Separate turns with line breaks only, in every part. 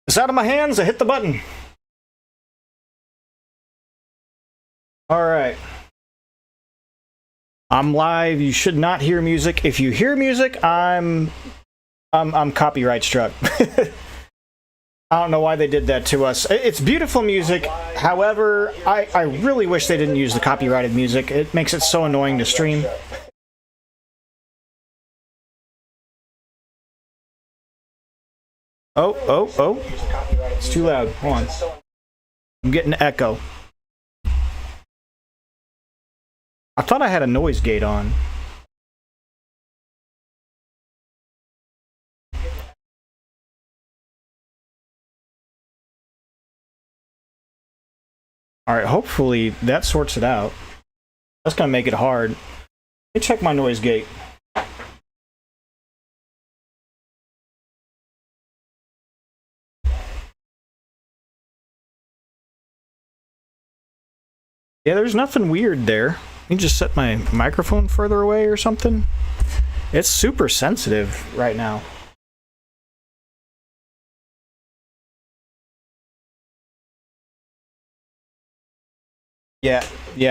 It's out of my hands. I hit the button. All right. I'm live. You should not hear music. If you hear music, I'm copyright struck. I don't know why they did that to us. It's beautiful music. However, I really wish they didn't use the copyrighted music. It makes it so annoying to stream. Oh. It's too loud. Hold on. I'm getting an echo. I thought I had a noise gate on. Alright, hopefully that sorts it out. That's gonna make it hard. Let me check my noise gate. Yeah, there's nothing weird there. You can just set my microphone further away or something. It's super sensitive right now. Yeah,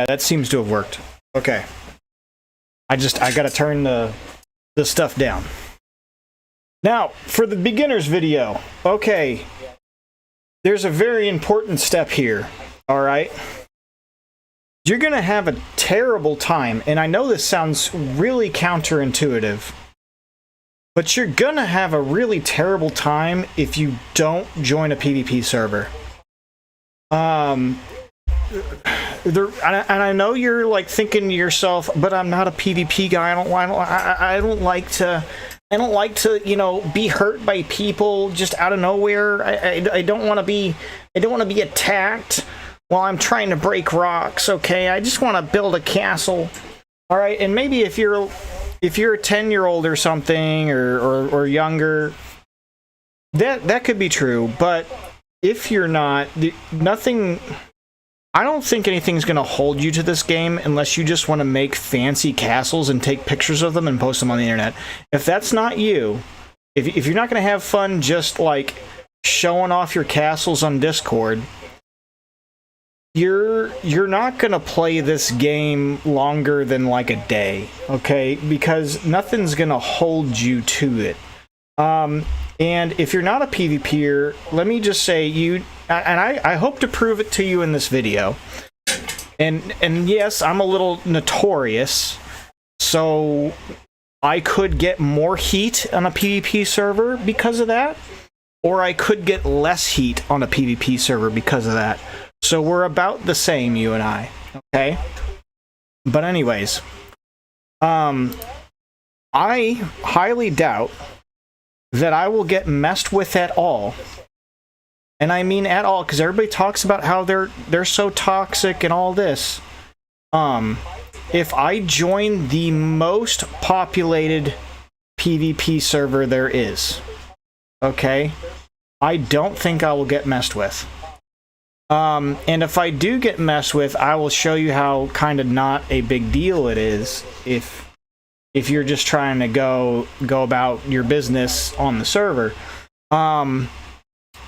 that seems to have worked. Okay. I gotta turn the stuff down. Now, for the beginner's video, okay, there's a very important step here, alright? You're gonna have a terrible time, and I know this sounds really counterintuitive, but you're gonna have a really terrible time if you don't join a PvP server. And I know you're like thinking to yourself, but I'm not a PvP guy. I don't like to, you know, be hurt by people just out of nowhere. I don't want to be attacked while I'm trying to break rocks. Okay, I just want to build a castle. All right, and maybe if you're a 10-year-old or something or younger, that could be true. But if you're not, nothing. I don't think anything's going to hold you to this game unless you just want to make fancy castles and take pictures of them and post them on the internet. If that's not you, if you're not going to have fun just like showing off your castles on Discord, you're not going to play this game longer than like a day, okay? Because nothing's going to hold you to it. And if you're not a PvPer, let me just say I hope to prove it to you in this video. And yes, I'm a little notorious, so I could get more heat on a PvP server because of that, or I could get less heat on a PvP server because of that. So we're about the same, you and I, okay? But anyways, I highly doubt that I will get messed with at all. And I mean at all, because everybody talks about how they're so toxic and all this. If I join the most populated PvP server there is, okay, I don't think I will get messed with. And if I do get messed with, I will show you how kind of not a big deal it is if you're just trying to go about your business on the server.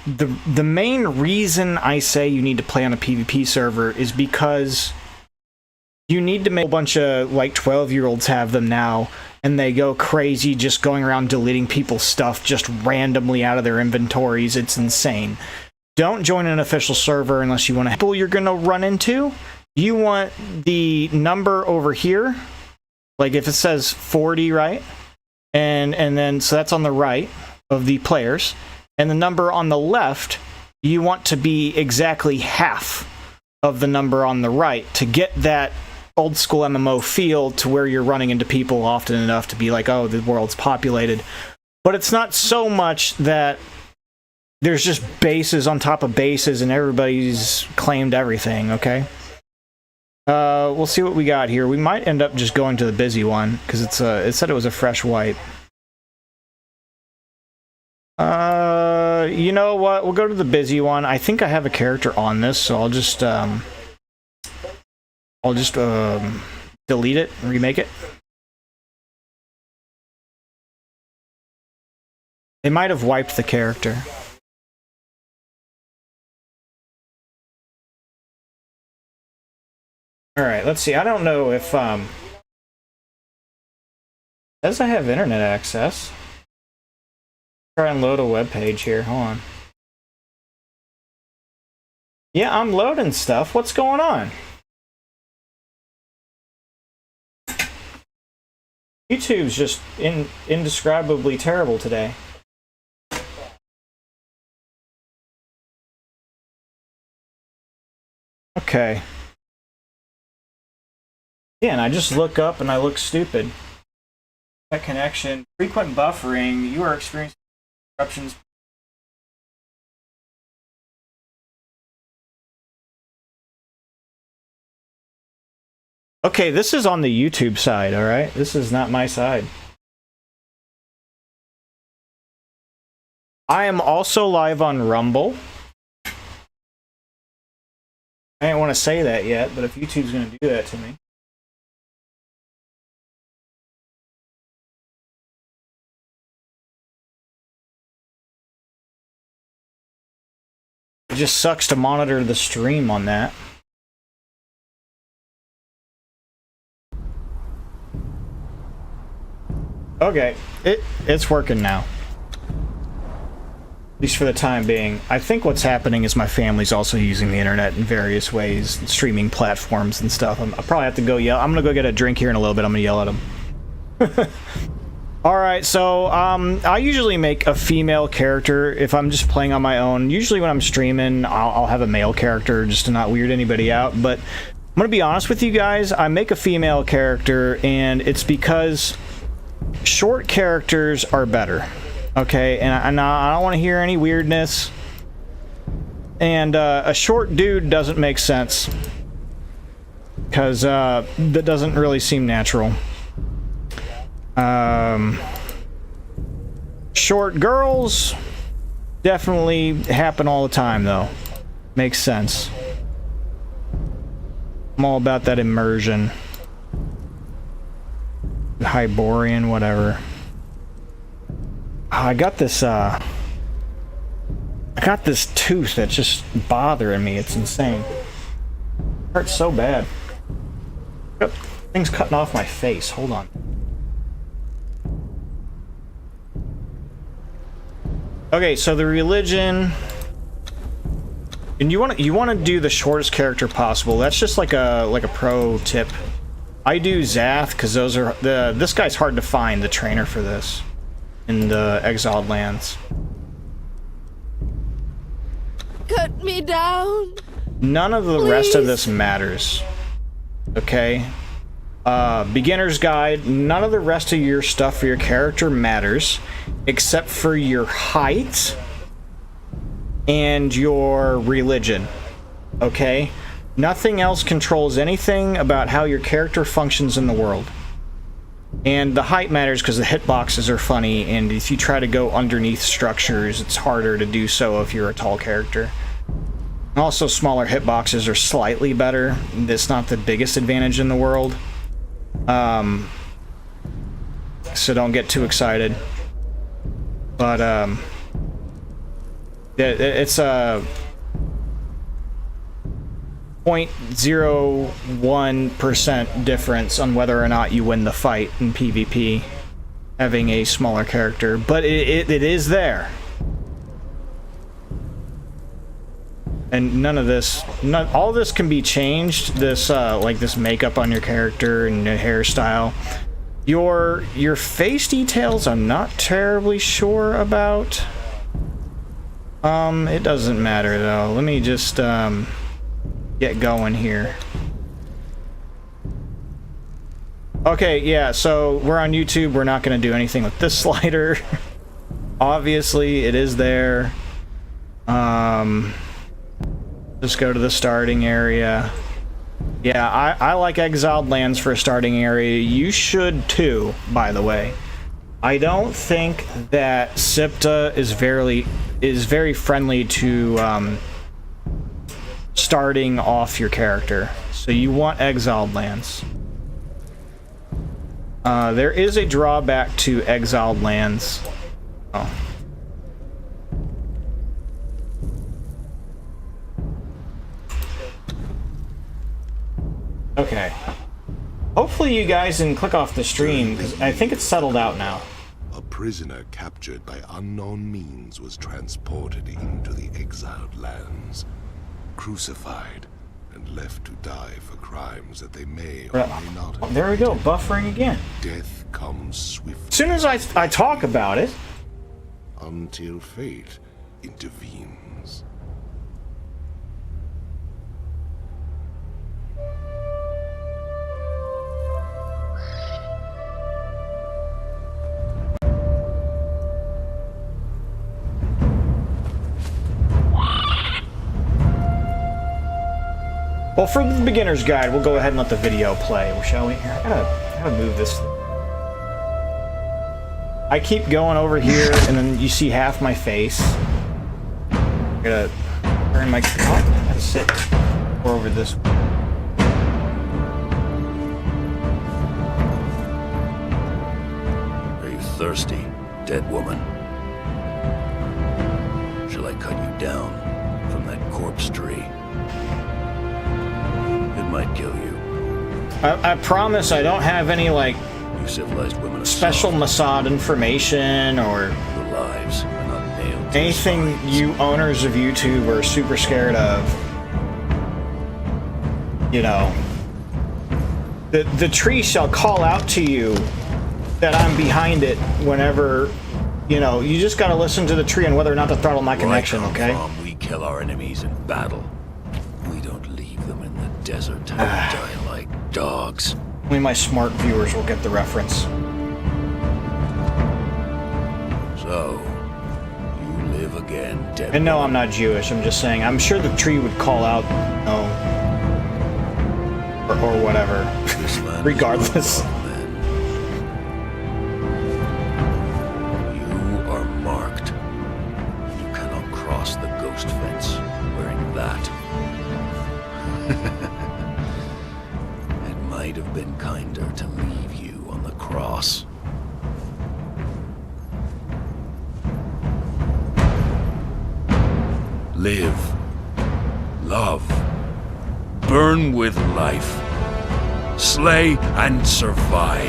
The main reason I say you need to play on a PvP server is because you need to make a bunch of, like, 12-year-olds have them now, and they go crazy just going around deleting people's stuff just randomly out of their inventories. It's insane. Don't join an official server unless you want to. People you're going to run into, you want the number over here. Like if it says 40, right? And then, so that's on the right of the players. And the number on the left, you want to be exactly half of the number on the right to get that old school MMO feel to where you're running into people often enough to be like, oh, the world's populated. But it's not so much that there's just bases on top of bases and everybody's claimed everything, okay? We'll see what we got here. We might end up just going to the busy one, because it said it was a fresh wipe. You know what? We'll go to the busy one. I think I have a character on this, so I'll just delete it and remake it. They might have wiped the character. Alright, let's see. I don't know if, says I have internet access. Try and load a web page here. Hold on. Yeah, I'm loading stuff. What's going on? YouTube's just indescribably terrible today. Okay. Yeah, and I just look up and I look stupid. That connection. Frequent buffering. You are experiencing interruptions. Okay, this is on the YouTube side, alright? This is not my side. I am also live on Rumble. I didn't want to say that yet, but if YouTube's going to do that to me. It just sucks to monitor the stream on that. Okay, it's working now. At least for the time being. I think what's happening is my family's also using the internet in various ways, streaming platforms and stuff. I'll probably have to go yell. I'm gonna go get a drink here in a little bit. I'm gonna yell at them. Alright, so I usually make a female character if I'm just playing on my own. Usually when I'm streaming, I'll have a male character just to not weird anybody out. But I'm gonna be honest with you guys, I make a female character, and it's because short characters are better. Okay, and I don't want to hear any weirdness. And a short dude doesn't make sense. Because that doesn't really seem natural. Short girls definitely happen all the time, though. Makes sense. I'm all about that immersion. Hyborian, whatever. I got this tooth that's just bothering me. It's insane. It hurts so bad. Oh, thing's cutting off my face. Hold on. Okay, so the religion, and you want to do the shortest character possible. That's just like a pro tip. I do Zath because those are this guy's hard to find, the trainer for this in the Exiled Lands.
Cut me down.
None of the rest of this matters. Okay? Beginner's guide, none of the rest of your stuff for your character matters, except for your height and your religion. Okay? Nothing else controls anything about how your character functions in the world. And the height matters because the hitboxes are funny, and if you try to go underneath structures, it's harder to do so if you're a tall character. Also, smaller hitboxes are slightly better. That's not the biggest advantage in the world. So don't get too excited. But, it's a 0.01% difference on whether or not you win the fight in PvP, having a smaller character. But it is there. And none of this, all this can be changed. This like this makeup on your character and your hairstyle. Your face details, I'm not terribly sure about. It doesn't matter though. Let me just get going here. Okay, yeah. So we're on YouTube. We're not going to do anything with this slider. Obviously, it is there. Just go to the starting area. Yeah, I like Exiled Lands for a starting area. You should too, by the way. I don't think that Sipta is very friendly to starting off your character. So you want Exiled Lands. There is a drawback to Exiled Lands. Oh. Okay. Hopefully you guys didn't click off the stream, because I think it's settled out now.
A prisoner captured by unknown means was transported into the exiled lands, crucified, and left to die for crimes that they may or may not have.
There we go, buffering again.
Death comes swiftly.
As soon as I talk about it,
until fate intervenes.
well, for the beginner's guide, we'll go ahead and let the video play, shall we? Here, I gotta move this. I keep going over here, and then you see half my face. I gotta turn my... Oh, I gotta sit more over this way.
Are you thirsty, dead woman? Shall I cut you down from that corpse tree? It might kill you.
I promise I don't have any, like,
You civilized women are
special
soft.
Mossad information or
Your lives are not nailed to
anything
spines.
you owners of YouTube are super scared of. You know, the tree shall call out to you that I'm behind it whenever, you know, you just gotta listen to the tree and whether or not to throttle my
Where
connection,
I come
okay?
from, we kill our enemies in battle. We don't leave them in the desert to die like dogs.
Only my smart viewers will get the reference.
So, you live again, dead
And no,
woman.
I'm not Jewish, I'm just saying, I'm sure the tree would call out, no, or whatever,
This land is
regardless.
full of men. You are marked. You cannot cross the ghost fence wearing that. It might have been kinder to leave you on the cross. Live. Love. Burn with life. Slay and survive.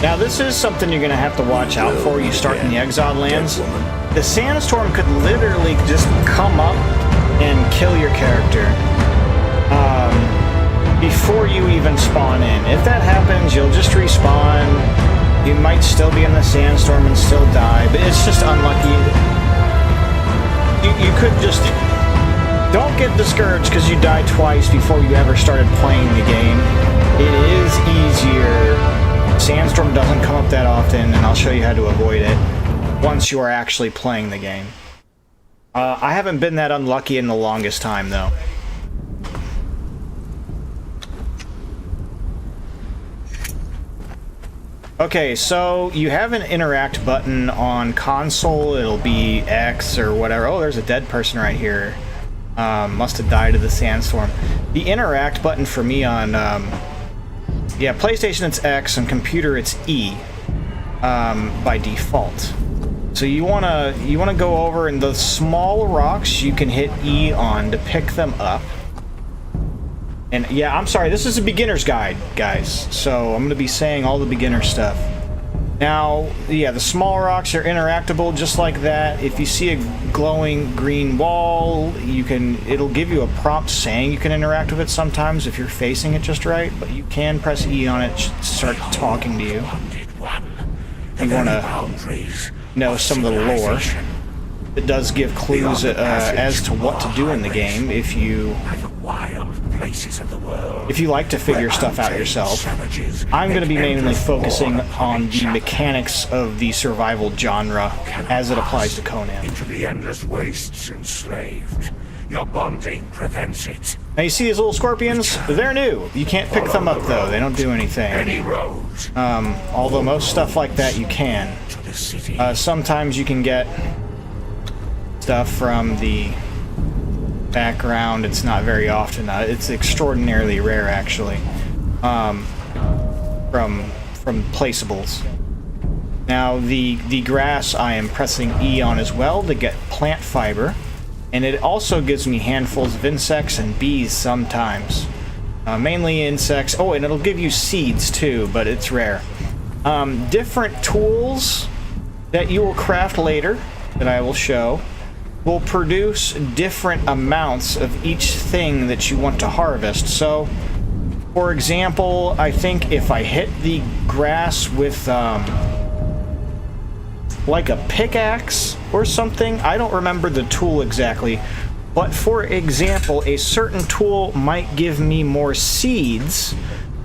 Now this is something you're gonna have to watch out for. You start in the exiled lands.
Dead woman.
The sandstorm could literally just come up and kill your character before you even spawn in. If that happens, you'll just respawn. You might still be in the sandstorm and still die, but it's just unlucky. You could just... Don't get discouraged because you died twice before you ever started playing the game. It is easier. Sandstorm doesn't come up that often, and I'll show you how to avoid it once you are actually playing the game. I haven't been that unlucky in the longest time, though. Okay, so you have an interact button on console. It'll be X or whatever. Oh, there's a dead person right here. Must have died of the sandstorm. The interact button for me on, yeah, PlayStation it's X, and computer it's E, by default. So you wanna go over, and the small rocks you can hit E on to pick them up. And yeah, I'm sorry, this is a beginner's guide, guys. So I'm gonna be saying all the beginner stuff. Now, yeah, the small rocks are interactable just like that. If you see a glowing green wall, it'll give you a prompt saying you can interact with it sometimes if you're facing it just right, but you can press E on it to start talking to you. You wanna know some of the lore. It does give clues as to what to do in the game if you like to figure stuff out yourself. I'm going to be mainly focusing on the mechanics of the survival genre as it applies to Conan.
Into the endless wastes enslaved. Your bonding prevents it.
Now you see these little scorpions? They're new. You can't pick them up though. They don't do anything.
Any road
Although most stuff like that you can.
to the city.
Sometimes you can get stuff from the background. It's not very often. It's extraordinarily rare, actually. From placeables. Now the grass I am pressing E on as well to get plant fiber. And it also gives me handfuls of insects and bees sometimes. Mainly insects. Oh, and it'll give you seeds too, but it's rare. Different tools that you will craft later, that I will show, will produce different amounts of each thing that you want to harvest. So, for example, I think if I hit the grass with, like a pickaxe or something, I don't remember the tool exactly, but for example, a certain tool might give me more seeds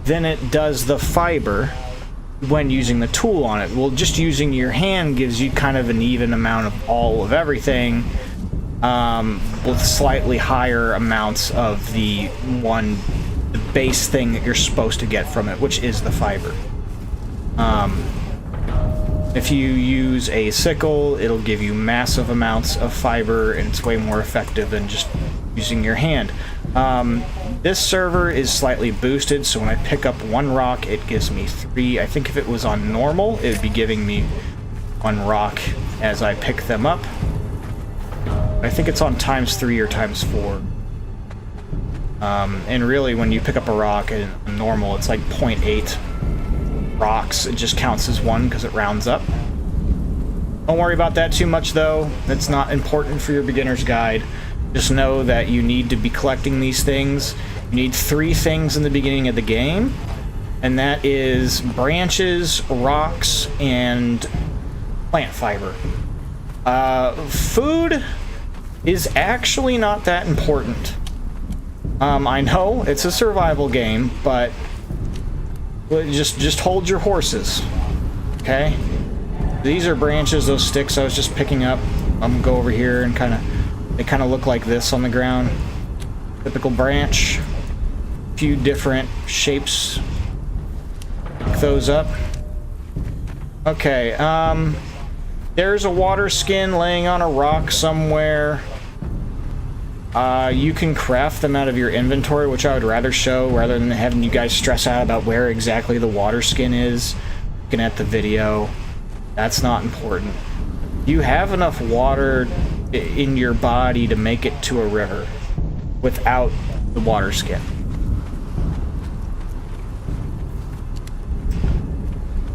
than it does the fiber when using the tool on it. Well, just using your hand gives you kind of an even amount of all of everything, with slightly higher amounts of the base thing that you're supposed to get from it, which is the fiber. If you use a sickle, it'll give you massive amounts of fiber, and it's way more effective than just using your hand. This server is slightly boosted, so when I pick up one rock, it gives me 3. I think if it was on normal, it would be giving me 1 rock as I pick them up. I think it's on ×3 or ×4. And really, when you pick up a rock in normal, it's like 0.8 rocks. It just counts as 1 because it rounds up. Don't worry about that too much, though. That's not important for your beginner's guide. Just know that you need to be collecting these things. You need 3 things in the beginning of the game, and that is branches, rocks, and plant fiber. Food is actually not that important. I know it's a survival game, but just hold your horses, okay? These are branches, those sticks I was just picking up. I'm gonna go over here and they kind of look like this on the ground. Typical branch. A few different shapes. Pick those up. Okay, there's a water skin laying on a rock somewhere. You can craft them out of your inventory, which I would rather show rather than having you guys stress out about where exactly the water skin is. Looking at the video, that's not important. You have enough water in your body to make it to a river without the water skin.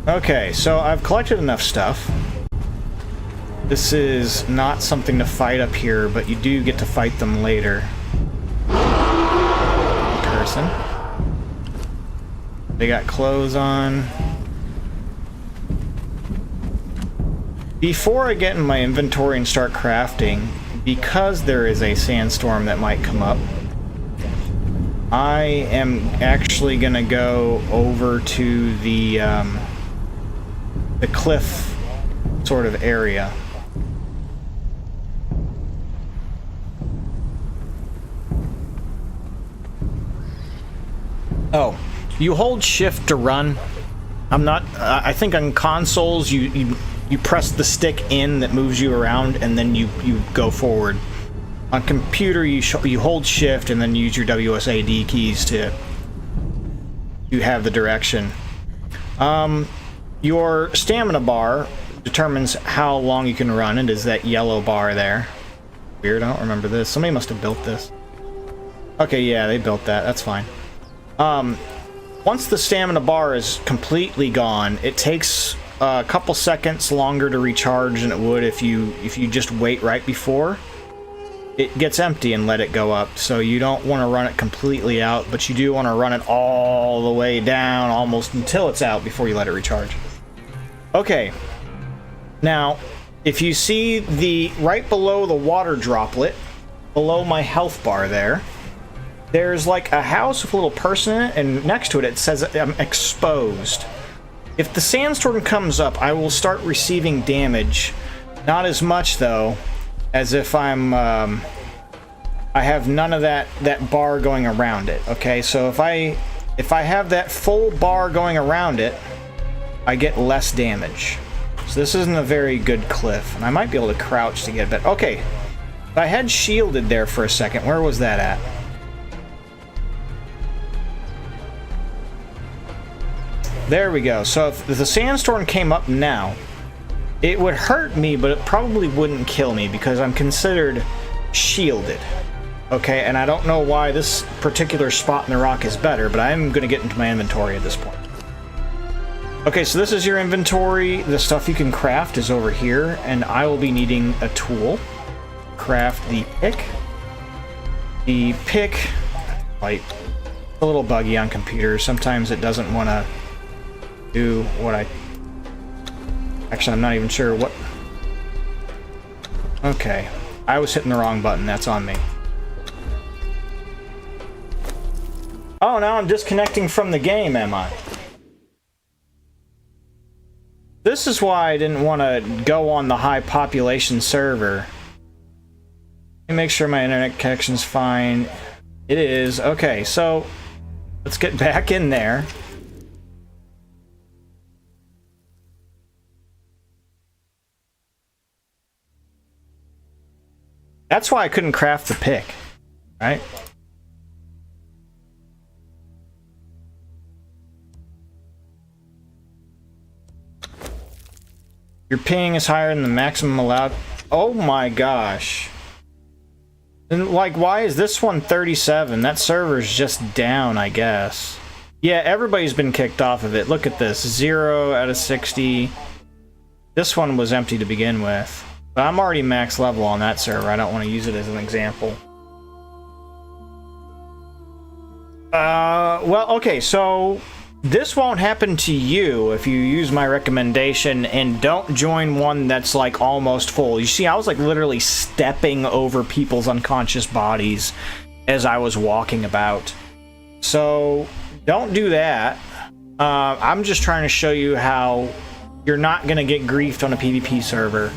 Okay, so I've collected enough stuff. This is not something to fight up here, but you do get to fight them later. Person. They got clothes on. Before I get in my inventory and start crafting, because there is a sandstorm that might come up, I am actually gonna go over to the cliff sort of area. Oh, you hold shift to run. I think on consoles you press the stick in that moves you around, and then you go forward. On computer you hold shift and then use your WSAD keys to have the direction. Your stamina bar determines how long you can run. It is that yellow bar there. Weird, I don't remember this. Somebody must have built this. Okay, yeah, they built that. That's fine. Once the stamina bar is completely gone, it takes a couple seconds longer to recharge than it would if you just wait right before it gets empty and let it go up. So you don't want to run it completely out, but you do want to run it all the way down almost until it's out before you let it recharge. Okay. Now, if you see right below the water droplet, below my health bar there's like a house with a little person in it, and next to it, it says I'm exposed. If the sandstorm comes up, I will start receiving damage. Not as much, though, as if I have none of that bar going around it, okay? So if I have that full bar going around it, I get less damage. So this isn't a very good cliff, and I might be able to crouch to get a bit. Okay, I had shielded there for a second. Where was that at? There we go. So if the sandstorm came up now, it would hurt me, but it probably wouldn't kill me because I'm considered shielded. Okay, and I don't know why this particular spot in the rock is better, but I'm going to get into my inventory at this point. Okay, so this is your inventory. The stuff you can craft is over here, and I will be needing a tool. Craft the pick. The pick, like, a little buggy on computers. Sometimes it doesn't want to do what I... Actually, I'm not even sure what... Okay, I was hitting the wrong button. That's on me. Oh, now I'm disconnecting from the game, am I? This is why I didn't want to go on the high population server. Let me make sure my internet connection's fine. It is. Okay, so let's get back in there. That's why I couldn't craft the pick, right? Your ping is higher than the maximum allowed. Oh my gosh. And like, why is this one 37? That server's just down, I guess. Yeah, everybody's been kicked off of it. Look at this. 0 out of 60. This one was empty to begin with. But I'm already max level on that server. I don't want to use it as an example. Well, okay, so this won't happen to you if you use my recommendation and don't join one that's like almost full. You see, I was like literally stepping over people's unconscious bodies as I was walking about. So don't do that. I'm just trying to show you how you're not going to get griefed on a PvP server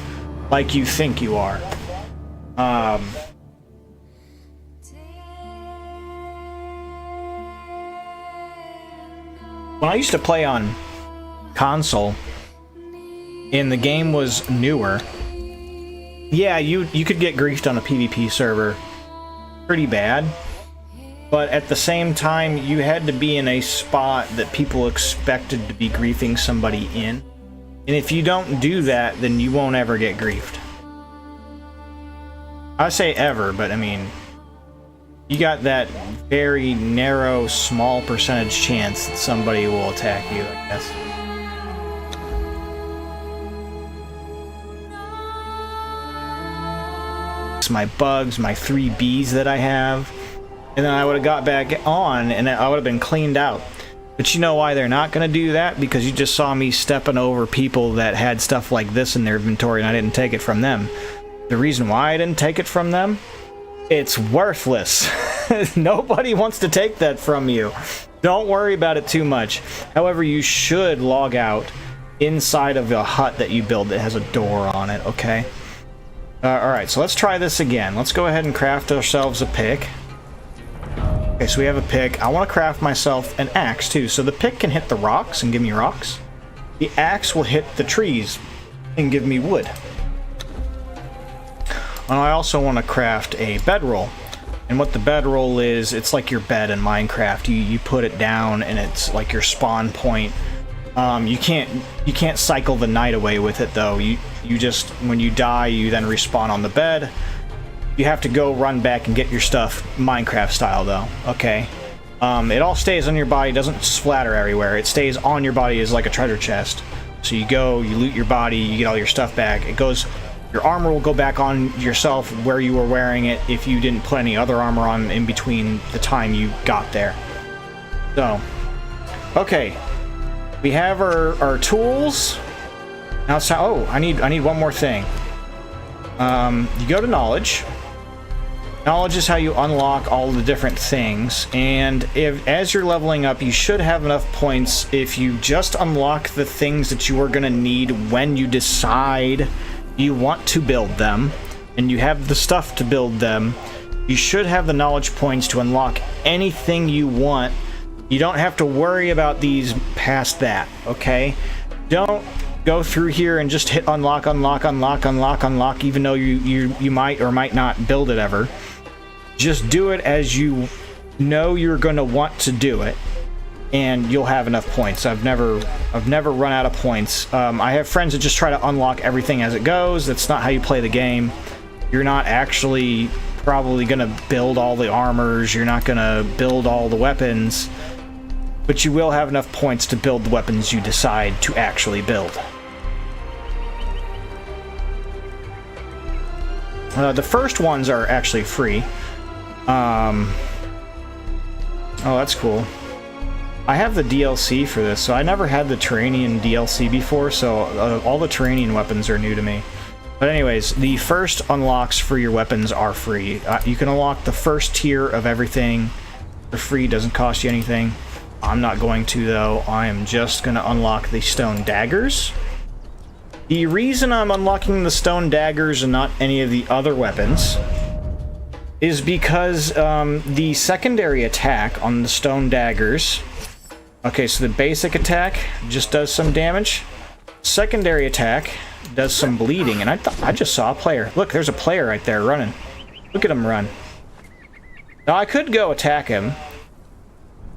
like you think you are. When I used to play on console, and the game was newer, yeah, you could get griefed on a PvP server pretty bad, but at the same time, you had to be in a spot that people expected to be griefing somebody in, and if you don't do that, then you won't ever get griefed. I say ever, but I mean, you got that very narrow, small percentage chance that somebody will attack you, I guess. It's my bugs, my 3 Bs that I have, and then I would have got back on, and I would have been cleaned out. But you know why they're not going to do that? Because you just saw me stepping over people that had stuff like this in their inventory, and I didn't take it from them. The reason why I didn't take it from them? It's worthless. Nobody wants to take that from you. Don't worry about it too much. However, you should log out inside of a hut that you build that has a door on it, okay? Alright, so let's try this again. Let's go ahead and craft ourselves a pick. Okay, so we have a pick. I want to craft myself an axe, too. So the pick can hit the rocks and give me rocks. The axe will hit the trees and give me wood. And I also want to craft a bedroll. And what the bedroll is, it's like your bed in Minecraft. You put it down and it's like your spawn point. You can't cycle the night away with it though. You just, when you die, you then respawn on the bed. You have to go run back and get your stuff Minecraft style though. Okay. It all stays on your body, doesn't splatter everywhere. It stays on your body as like a treasure chest. So you go, you loot your body, you get all your stuff back. It goes. Your armor will go back on yourself where you were wearing it if you didn't put any other armor on in between the time you got there. So, okay, we have our tools. Now it's time. Oh, I need one more thing. You go to knowledge. Knowledge is how you unlock all the different things, and as you're leveling up, you should have enough points if you just unlock the things that you are going to need when you decide you want to build them, and you have the stuff to build them. You should have the knowledge points to unlock anything you want. You don't have to worry about these past that, okay? Don't go through here and just hit unlock, unlock, unlock, unlock, unlock, even though you might or might not build it ever. Just do it as you know you're going to want to do it, and you'll have enough points. I've never run out of points. I have friends that just try to unlock everything as it goes. That's not how you play the game. You're not actually probably going to build all the armors, you're not going to build all the weapons, but you will have enough points to build the weapons you decide to actually build. The first ones are actually free. Oh, that's cool. I have the DLC for this, so I never had the Terranian DLC before, so all the Terranian weapons are new to me. But anyways, the first unlocks for your weapons are free. You can unlock the first tier of everything for free, doesn't cost you anything. I'm not going to, though. I am just going to unlock the stone daggers. The reason I'm unlocking the stone daggers and not any of the other weapons is because the secondary attack on the stone daggers... Okay, so the basic attack just does some damage. Secondary attack does some bleeding, and I just saw a player. Look, there's a player right there running. Look at him run. Now, I could go attack him,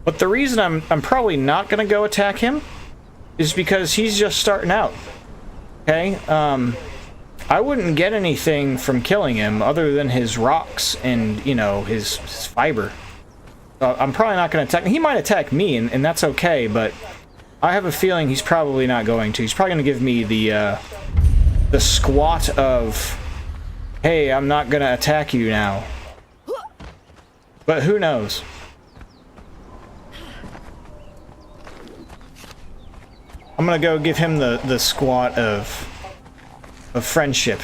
but the reason I'm probably not going to go attack him is because he's just starting out. Okay? I wouldn't get anything from killing him other than his rocks and, you know, his fiber. I'm probably not going to attack... He might attack me, and that's okay, but I have a feeling he's probably not going to. He's probably going to give me the squat of, hey, I'm not going to attack you now. But who knows? I'm going to go give him the squat of friendship.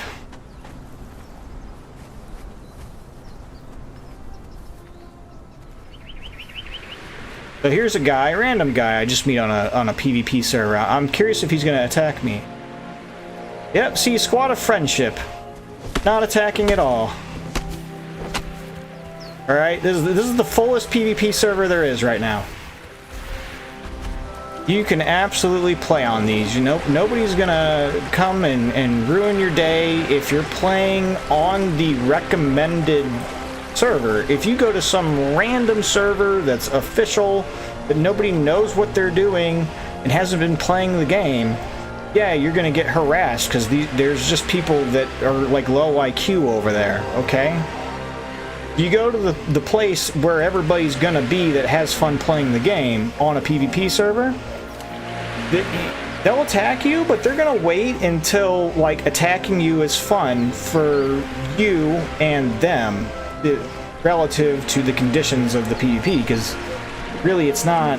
So here's a guy, random guy I just meet on a PvP server. I'm curious if he's going to attack me. Yep, see, squad of friendship. Not attacking at all. Alright, this is the fullest PvP server there is right now. You can absolutely play on these. You know, nobody's gonna come and ruin your day if you're playing on the recommended server. If you go to some random server that's official, that nobody knows what they're doing and hasn't been playing the game, yeah, you're gonna get harassed because there's just people that are like low IQ over there, okay? You go to the place where everybody's gonna be that has fun playing the game on a PvP server, they'll attack you, but they're gonna wait until like attacking you is fun for you and them relative to the conditions of the PvP, because really it's not...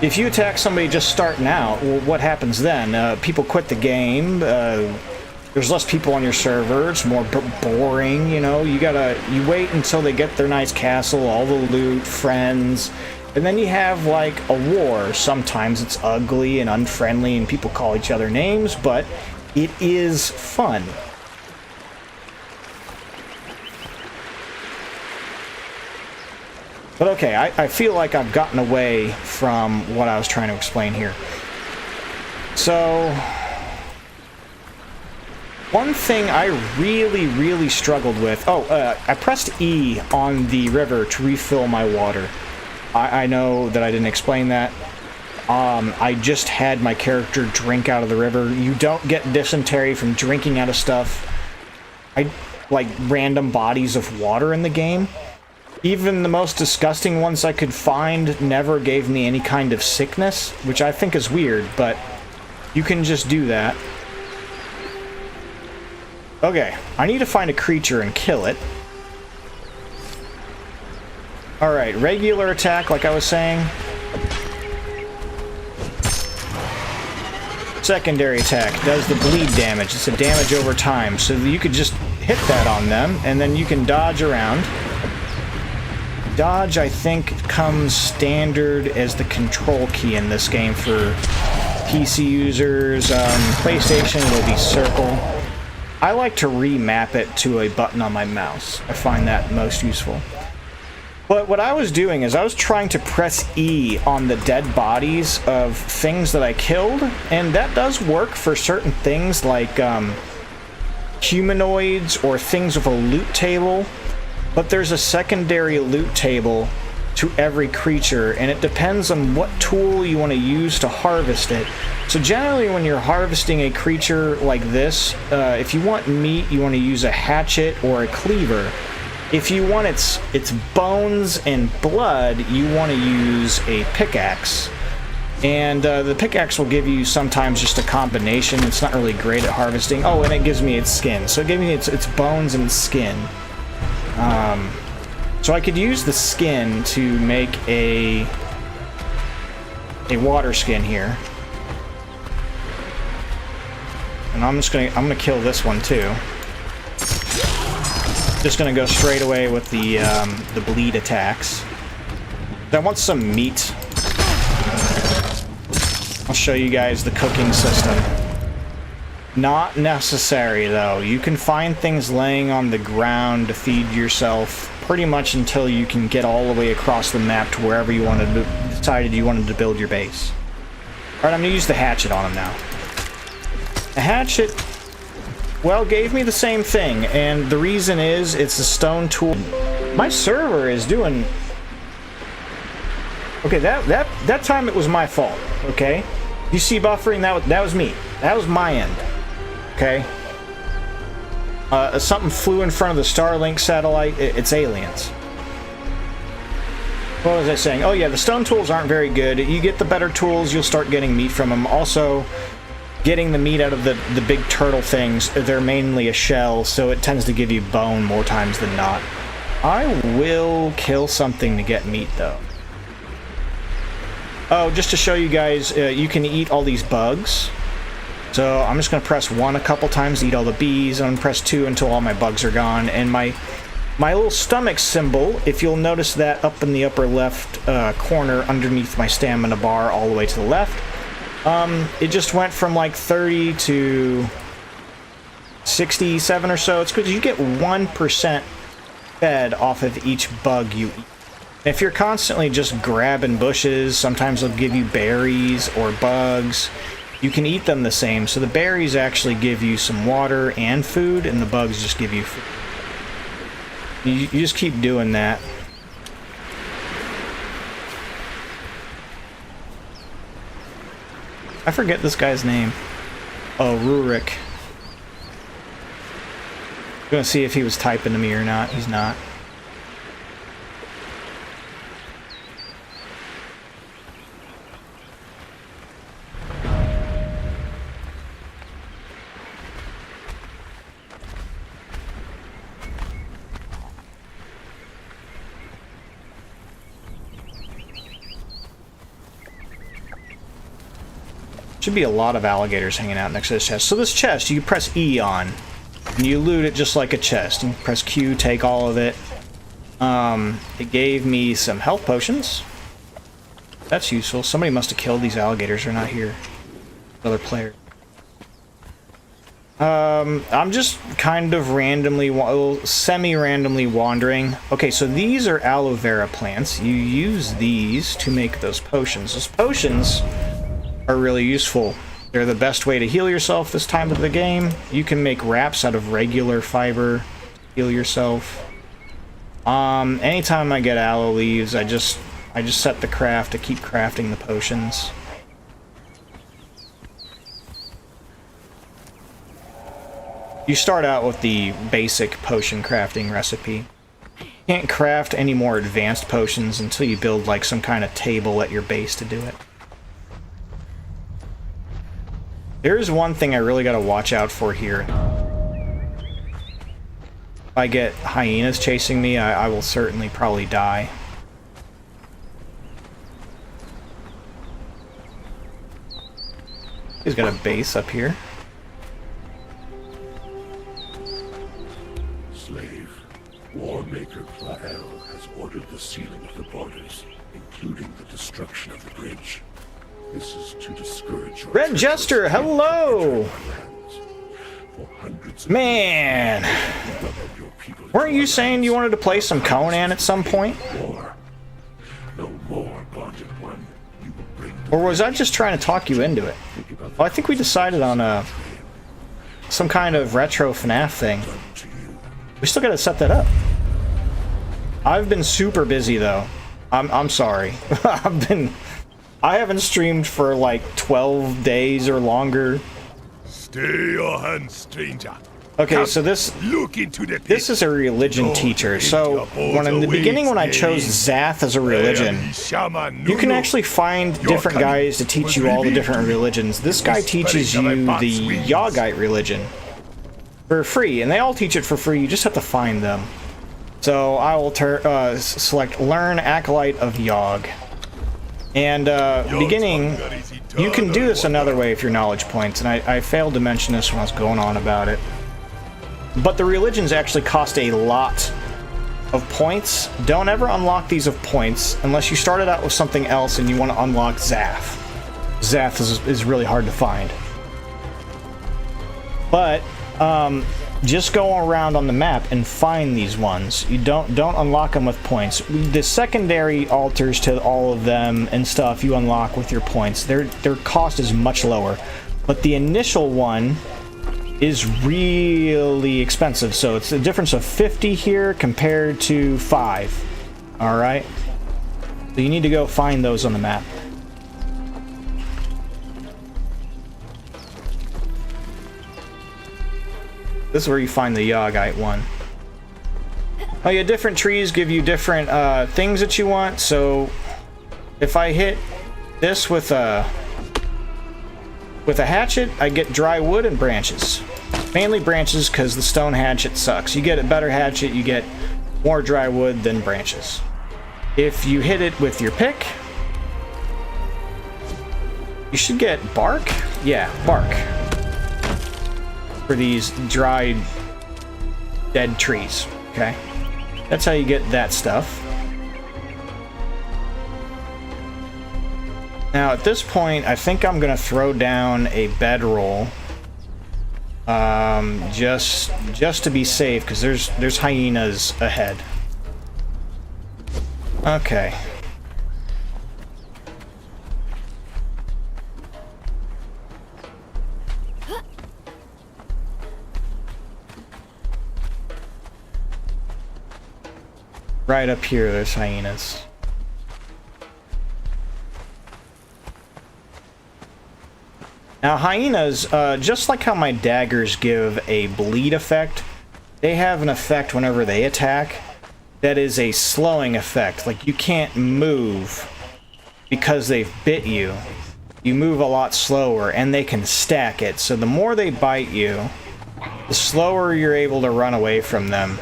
If you attack somebody just starting out, well, what happens then? People quit the game, there's less people on your server, it's more boring, you know, you wait until they get their nice castle, all the loot, friends, and then you have like a war. Sometimes it's ugly and unfriendly and people call each other names, but it is fun. But okay, I feel like I've gotten away from what I was trying to explain here. So, one thing I really struggled with... I pressed E on the river to refill my water. I know that I didn't explain that. I just had my character drink out of the river. You don't get dysentery from drinking out of stuff. Like random bodies of water in the game. Even the most disgusting ones I could find never gave me any kind of sickness, which I think is weird, but you can just do that. Okay, I need to find a creature and kill it. Alright, regular attack, like I was saying. Secondary attack does the bleed damage. It's a damage over time, so you could just hit that on them, and then you can dodge around. Dodge, I think, comes standard as the control key in this game for PC users. PlayStation will be circle. I like to remap it to a button on my mouse. I find that most useful. But what I was doing is I was trying to press E on the dead bodies of things that I killed, and that does work for certain things like humanoids or things with a loot table. But there's a secondary loot table to every creature, and it depends on what tool you want to use to harvest it. So generally when you're harvesting a creature like this, if you want meat, you want to use a hatchet or a cleaver. If you want its bones and blood, you want to use a pickaxe. And the pickaxe will give you sometimes just a combination. It's not really great at harvesting. Oh, and it gives me its skin. So it gave me its bones and its skin. So I could use the skin to make a water skin here. And I'm gonna kill this one too. Just gonna go straight away with the bleed attacks. I want some meat. I'll show you guys the cooking system. Not necessary though. You can find things laying on the ground to feed yourself pretty much until you can get all the way across the map to wherever you decided you wanted to build your base. Alright, I'm gonna use the hatchet on him now. The hatchet, well, gave me the same thing, and the reason is it's a stone tool. My server is doing... Okay, that time it was my fault, okay? You see buffering, that was me. That was my end, okay? Something flew in front of the Starlink satellite. It's aliens. What was I saying? Oh yeah, the stone tools aren't very good. You get the better tools, you'll start getting meat from them. Also, getting the meat out of the big turtle things, they're mainly a shell, so it tends to give you bone more times than not. I will kill something to get meat though. Oh, just to show you guys, you can eat all these bugs. So I'm just going to press 1 a couple times to eat all the bees, and I'm going to press 2 until all my bugs are gone. And my little stomach symbol, if you'll notice that up in the upper left corner underneath my stamina bar all the way to the left, it just went from like 30 to 67 or so. It's because you get 1% fed off of each bug you eat. If you're constantly just grabbing bushes, sometimes they'll give you berries or bugs. You can eat them the same, so the berries actually give you some water and food, and the bugs just give you food. You just keep doing that. I forget this guy's name. Oh, Rurik. I'm gonna see if he was typing to me or not. He's not. Should be a lot of alligators hanging out next to this chest. So this chest, you press E on, and you loot it just like a chest. You press Q, take all of it. It gave me some health potions. That's useful. Somebody must have killed these alligators. They're not here. Another player. I'm just kind of randomly, semi-randomly wandering. Okay, so these are aloe vera plants. You use these to make those potions. Those potions are really useful. They're the best way to heal yourself this time of the game. You can make wraps out of regular fiber to heal yourself. Anytime I get aloe leaves, I just set the craft to keep crafting the potions. You start out with the basic potion crafting recipe. You can't craft any more advanced potions until you build like some kind of table at your base to do it. There is one thing I really gotta watch out for here. If I get hyenas chasing me, I will certainly probably die. He's got a base up here.
Slave, Warmaker Clael has ordered the sealing of the borders, including the destruction of the bridge. This is to discourage your
Red Jester, hello! Man! Weren't you saying you wanted to play some Conan at some point?
No more, bonded one. You will bring
Or was I just trying to talk you into it? Well, I think we decided on some kind of retro FNAF thing. We still gotta set that up. I've been super busy though. I'm sorry. I haven't streamed for like 12 days or longer.
Stay your hand, stranger.
Okay, so this is a religion teacher. So in the beginning when I chose Zath as a religion, you can actually find different guys to teach you all the different religions. This guy teaches you the Yogite religion for free, and they all teach it for free. You just have to find them. So I will select Learn Acolyte of Yog. And beginning, you can do this another way if your knowledge points, and I failed to mention this when I was going on about it. But the religions actually cost a lot of points. Don't ever unlock these of points unless you started out with something else and you want to unlock Zath. Zath is really hard to find. But just go around on the map and find these ones. You don't unlock them with points. The secondary altars to all of them and stuff you unlock with your points. Their cost is much lower. But the initial one is really expensive, so it's a difference of 50 here compared to 5. Alright? So you need to go find those on the map. This is where you find the Yogite one. Oh yeah, different trees give you different things that you want, so if I hit this with a hatchet, I get dry wood and branches. Mainly branches, because the stone hatchet sucks. You get a better hatchet, you get more dry wood than branches. If you hit it with your pick, you should get bark? Yeah, bark. For these dried, dead trees, okay? That's how you get that stuff. Now, at this point, I think I'm gonna throw down a bedroll. Just to be safe, because there's hyenas ahead. Okay. Right up here, there's hyenas. Now, hyenas, just like how my daggers give a bleed effect, they have an effect whenever they attack that is a slowing effect. Like, you can't move because they've bit you. You move a lot slower, and they can stack it. So the more they bite you, the slower you're able to run away from them.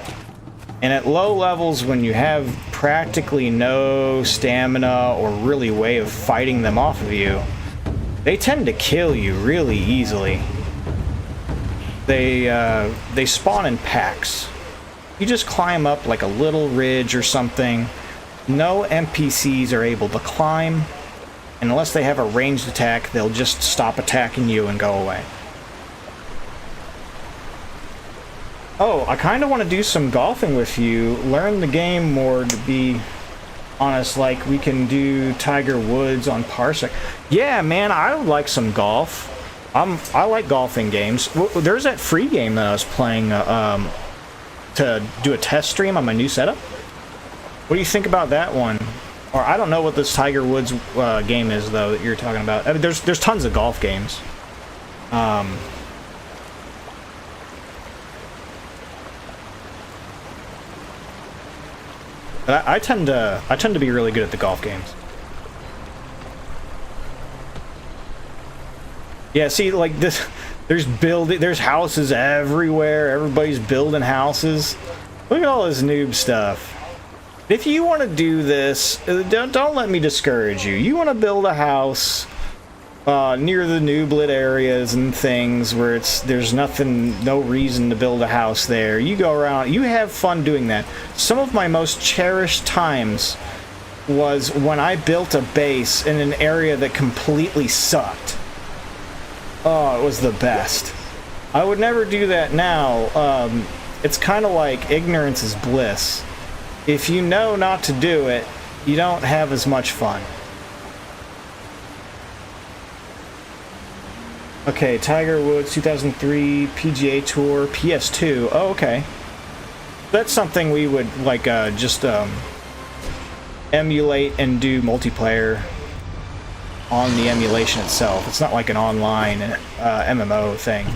And at low levels, when you have practically no stamina or really way of fighting them off of you, they tend to kill you really easily. They spawn in packs. You just climb up like a little ridge or something. No NPCs are able to climb, and unless they have a ranged attack, they'll just stop attacking you and go away. Oh, I kind of want to do some golfing with you. Learn the game more, to be honest. Like, we can do Tiger Woods on Parsec. Yeah, man, I would like some golf. I like golfing games. There's that free game that I was playing to do a test stream on my new setup. What do you think about that one? Or I don't know what this Tiger Woods game is, though, that you're talking about. I mean, there's tons of golf games. But I tend to be really good at the golf games. Yeah, see, like this, there's houses everywhere. Everybody's building houses. Look at all this noob stuff. If you want to do this, don't let me discourage you. You want to build a house near the nooblet areas and things where there's no reason to build a house there. You go around, you have fun doing that. Some of my most cherished times was when I built a base in an area that completely sucked. Oh, it was the best. I would never do that now. It's kind of like ignorance is bliss. If you know not to do it, you don't have as much fun. Okay, Tiger Woods 2003 PGA Tour PS2. Oh, okay. That's something we would like just emulate and do multiplayer on the emulation itself. It's not like an online MMO thing.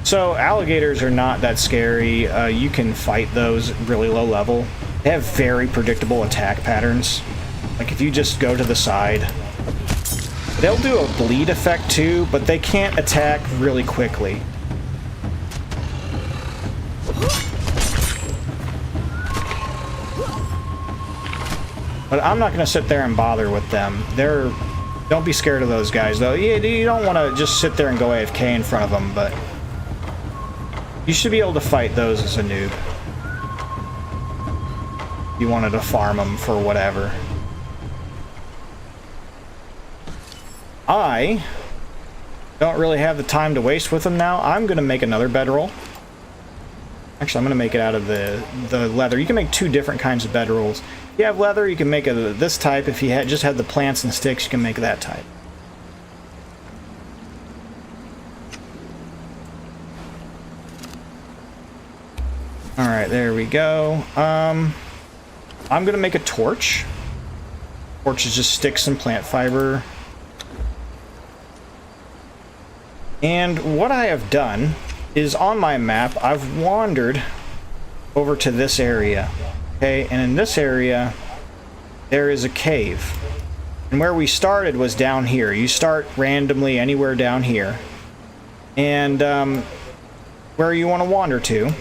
So alligators are not that scary. You can fight those really low level. They have very predictable attack patterns. Like if you just go to the side, they'll do a bleed effect too, but they can't attack really quickly. But I'm not going to sit there and bother with them. Don't be scared of those guys, though. You don't want to just sit there and go AFK in front of them, but you should be able to fight those as a noob. You wanted to farm them for whatever. I don't really have the time to waste with them now. I'm going to make another bedroll. Actually, I'm going to make it out of the leather. You can make two different kinds of bedrolls. If you have leather, you can make this type. If you just had the plants and sticks, you can make that type. Alright, there we go. I'm going to make a torch. Torch is just sticks and plant fiber. And what I have done is on my map, I've wandered over to this area. Okay, and in this area, there is a cave. And where we started was down here. You start randomly anywhere down here. And where you want to wander to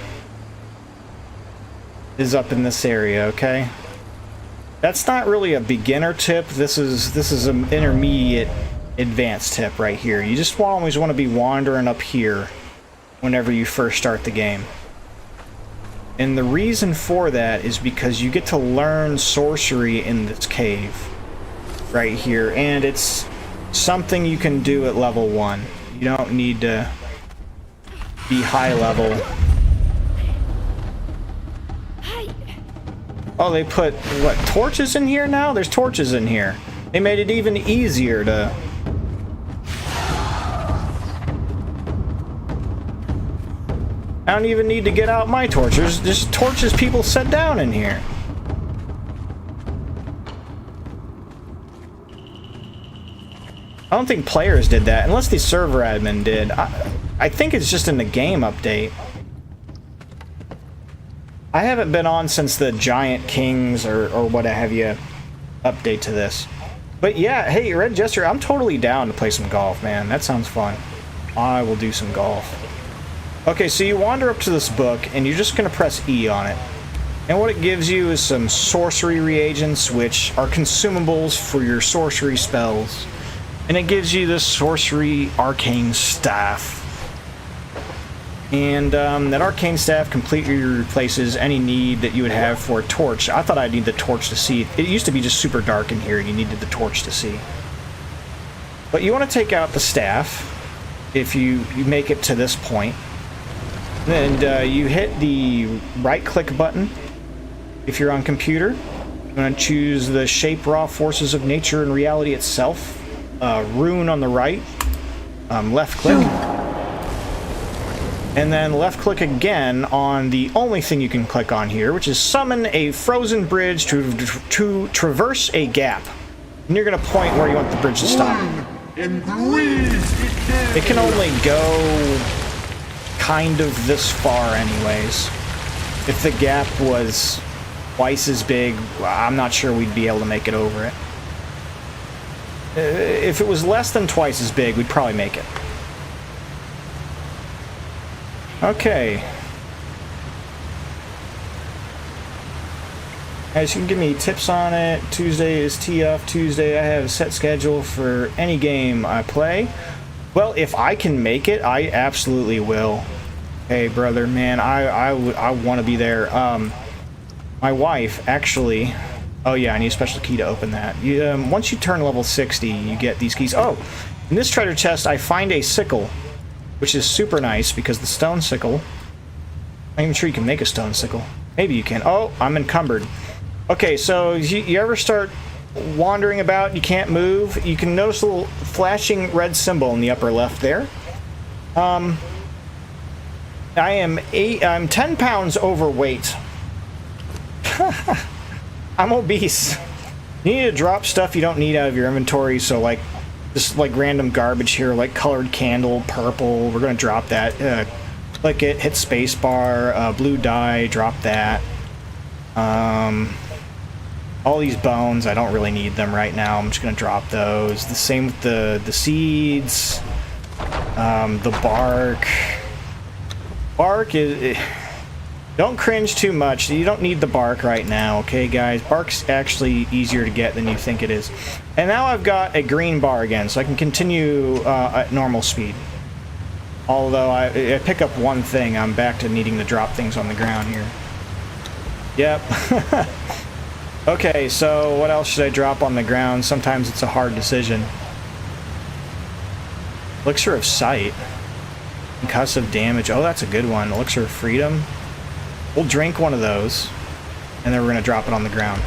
is up in this area, okay? That's not really a beginner tip. This is an intermediate advanced tip right here. You just always want to be wandering up here whenever you first start the game. And the reason for that is because you get to learn sorcery in this cave right here, and it's something you can do at level 1. You don't need to be high level. Oh, they put, what, torches in here now? There's torches in here. They made it even easier to... I don't even need to get out my torches. Just torches people set down in here. I don't think players did that, unless the server admin did. I think it's just in the game update. I haven't been on since the Giant Kings or what have you update to this. But yeah, hey, Red Jester, I'm totally down to play some golf, man. That sounds fun. I will do some golf. Okay, so you wander up to this book, and you're just going to press E on it. And what it gives you is some sorcery reagents, which are consumables for your sorcery spells. And it gives you this sorcery arcane staff. And that arcane staff completely replaces any need that you would have for a torch. I thought I'd need the torch to see. It used to be just super dark in here, and you needed the torch to see. But you want to take out the staff if you make it to this point. And you hit the right-click button if you're on computer. You want to choose the shape, raw forces of nature and reality itself. Rune on the right. Left-click. And then left-click again on the only thing you can click on here, which is summon a frozen bridge to traverse a gap. And you're going to point where you want the bridge to stop. It can only go kind of this far anyways. If the gap was twice as big, I'm not sure we'd be able to make it over it. If it was less than twice as big, we'd probably make it. Okay. Guys, you can give me tips on it. Tuesday is tee-off Tuesday. I have a set schedule for any game I play. Well, if I can make it, I absolutely will. Hey, brother, man, I want to be there. My wife, actually... Oh, yeah, I need a special key to open that. Once you turn level 60, you get these keys. Oh, in this treasure chest, I find a sickle, which is super nice, because the stone sickle... I'm not even sure you can make a stone sickle. Maybe you can. Oh, I'm encumbered. Okay, so you ever start wandering about, you can't move, you can notice a little flashing red symbol in the upper left there. I'm 10 pounds overweight. I'm obese. You need to drop stuff you don't need out of your inventory, so like just like random garbage here, like colored candle, purple, we're gonna drop that. Click it, hit spacebar, blue dye, drop that. All these bones, I don't really need them right now. I'm just gonna drop those. The same with the seeds, the bark. Bark is... Don't cringe too much. You don't need the bark right now, okay, guys? Bark's actually easier to get than you think it is. And now I've got a green bar again, so I can continue at normal speed. Although I pick up one thing, I'm back to needing to drop things on the ground here. Yep. Okay, so what else should I drop on the ground? Sometimes it's a hard decision. Elixir of Sight. Concussive damage. Oh, that's a good one. Elixir of Freedom. We'll drink one of those, and then we're going to drop it on the ground.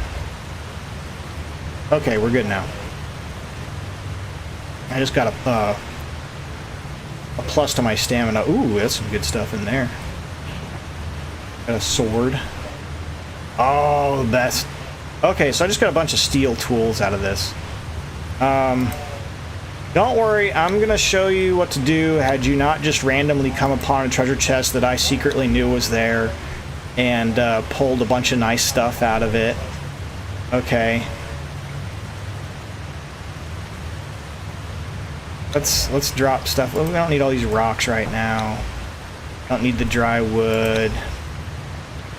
Okay, we're good now. I just got a plus to my stamina. Ooh, that's some good stuff in there. Got a sword. Oh, the best. Okay, so I just got a bunch of steel tools out of this. Don't worry, I'm going to show you what to do had you not just randomly come upon a treasure chest that I secretly knew was there and pulled a bunch of nice stuff out of it. Okay. Let's drop stuff. We don't need all these rocks right now. Don't need the dry wood.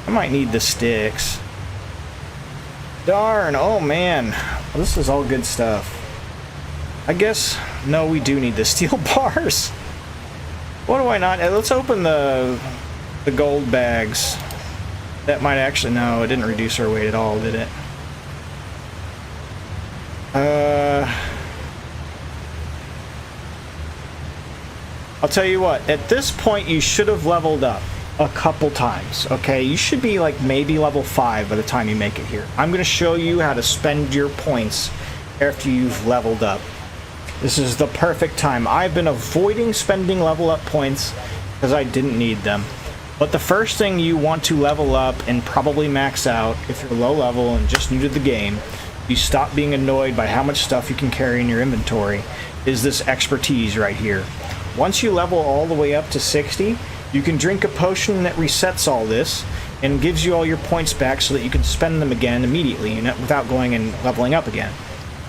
I might need the sticks. Darn, oh man. Well, this is all good stuff. I guess, no, we do need the steel bars. What do I not? Let's open the gold bags. That might actually, no, it didn't reduce our weight at all, did it? I'll tell you what, at this point you should have leveled up a couple times, okay? You should be like maybe level 5 by the time you make it here. I'm going to show you how to spend your points after you've leveled up. This is the perfect time. I've been avoiding spending level up points because I didn't need them. But the first thing you want to level up and probably max out if you're low level and just new to the game, you stop being annoyed by how much stuff you can carry in your inventory, is this expertise right here. Once you level all the way up to 60, you can drink a potion that resets all this and gives you all your points back so that you can spend them again immediately without going and leveling up again.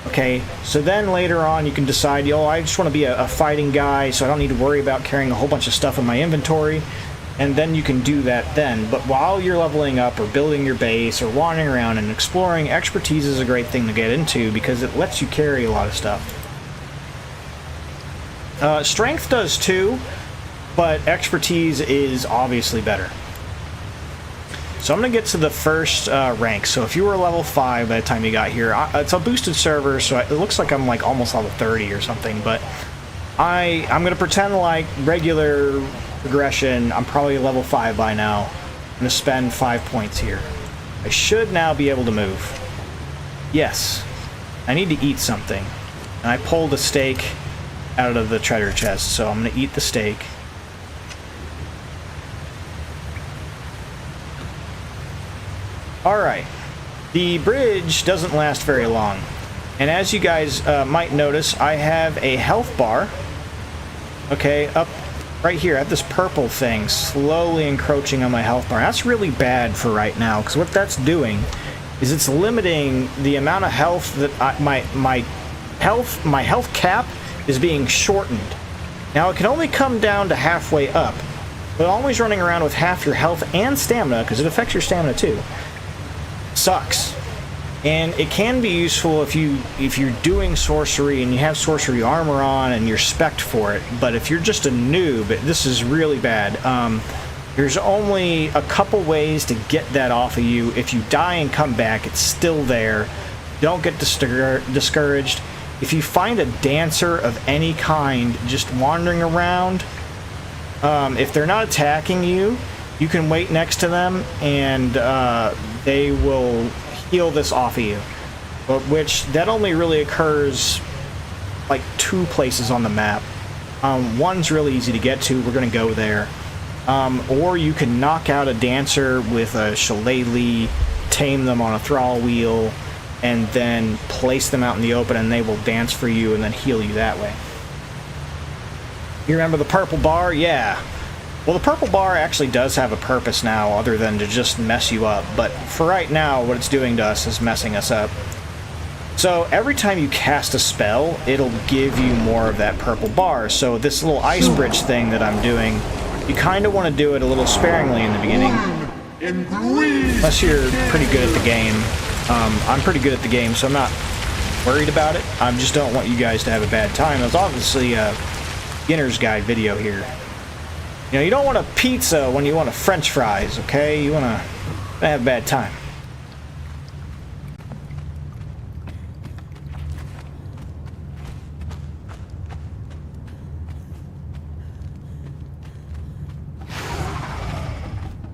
Okay, so then later on you can decide, yo, I just want to be a fighting guy, so I don't need to worry about carrying a whole bunch of stuff in my inventory, and then you can do that then. But while you're leveling up or building your base or wandering around and exploring, expertise is a great thing to get into because it lets you carry a lot of stuff. Strength does too, but expertise is obviously better. So I'm going to get to the first rank. So if you were level 5 by the time you got here, it's a boosted server, so it looks like I'm like almost level 30 or something, but I'm going to pretend like regular progression, I'm probably level 5 by now. I'm going to spend 5 points here. I should now be able to move. Yes. I need to eat something. And I pulled a steak out of the treasure chest, so I'm going to eat the steak. Alright, the bridge doesn't last very long, and as you guys might notice, I have a health bar, okay, up right here at this purple thing, slowly encroaching on my health bar. That's really bad for right now, because what that's doing is it's limiting the amount of health that my health cap is being shortened. Now it can only come down to halfway up, but always running around with half your health and stamina, because it affects your stamina too, sucks. And it can be useful if you're doing sorcery and you have sorcery armor on and you're spec'd for it, but if you're just a noob, this is really bad. There's only a couple ways to get that off of you. If you die and come back, it's still there. Don't get discouraged. If you find a dancer of any kind just wandering around, if they're not attacking you, you can wait next to them and they will heal this off of you. But that only really occurs like 2 places on the map. One's really easy to get to, we're going to go there. Or you can knock out a dancer with a shillelagh, tame them on a thrall wheel and then place them out in the open, and they will dance for you and then heal you that way. You remember the purple bar? Yeah. Well, the purple bar actually does have a purpose now other than to just mess you up, but for right now, what it's doing to us is messing us up. So every time you cast a spell, it'll give you more of that purple bar. So this little ice bridge thing that I'm doing, you kind of want to do it a little sparingly in the beginning. Unless you're pretty good at the game. I'm pretty good at the game, so I'm not worried about it. I just don't want you guys to have a bad time. It's obviously a beginner's guide video here. You know, you don't want a pizza when you want a french fries, okay? You want to have a bad time.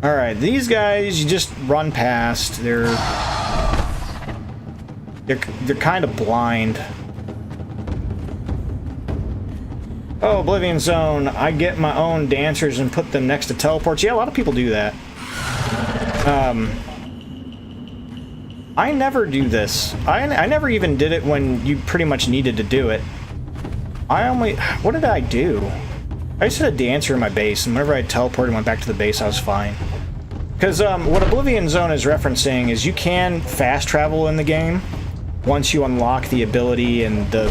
Alright, these guys you just run past. They're kind of blind. Oh, Oblivion Zone. I get my own dancers and put them next to teleports. Yeah, a lot of people do that. I never do this. I never even did it when you pretty much needed to do it. What did I do? I just had a dancer in my base, and whenever I teleported and went back to the base, I was fine. Because what Oblivion Zone is referencing is you can fast travel in the game once you unlock the ability and the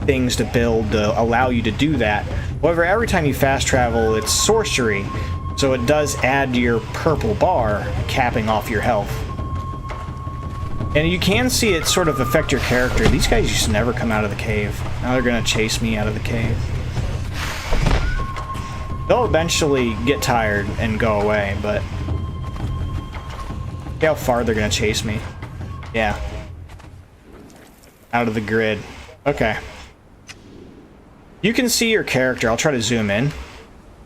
things to build to allow you to do that. However, every time you fast travel, it's sorcery, so it does add to your purple bar, capping off your health. And you can see it sort of affect your character. These guys used to never come out of the cave. Now they're going to chase me out of the cave. They'll eventually get tired and go away, but see how far they're going to chase me. Yeah. Out of the grid. Okay. You can see your character. I'll try to zoom in.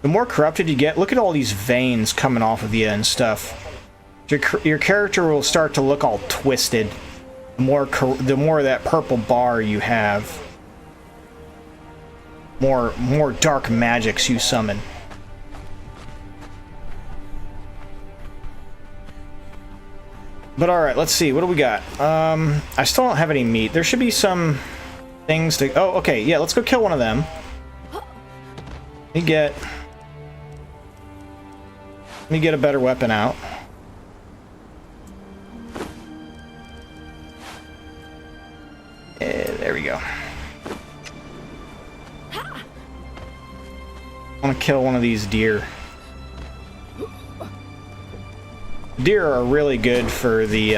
The more corrupted you get, look at all these veins coming off of you and stuff. Your character will start to look all twisted. The more of that purple bar you have, more dark magics you summon. But alright, let's see. What do we got? I still don't have any meat. There should be some things to... Oh, okay. Yeah, let's go kill one of them. Let me get a better weapon out. There we go. I want to kill one of these deer. Deer are really good for the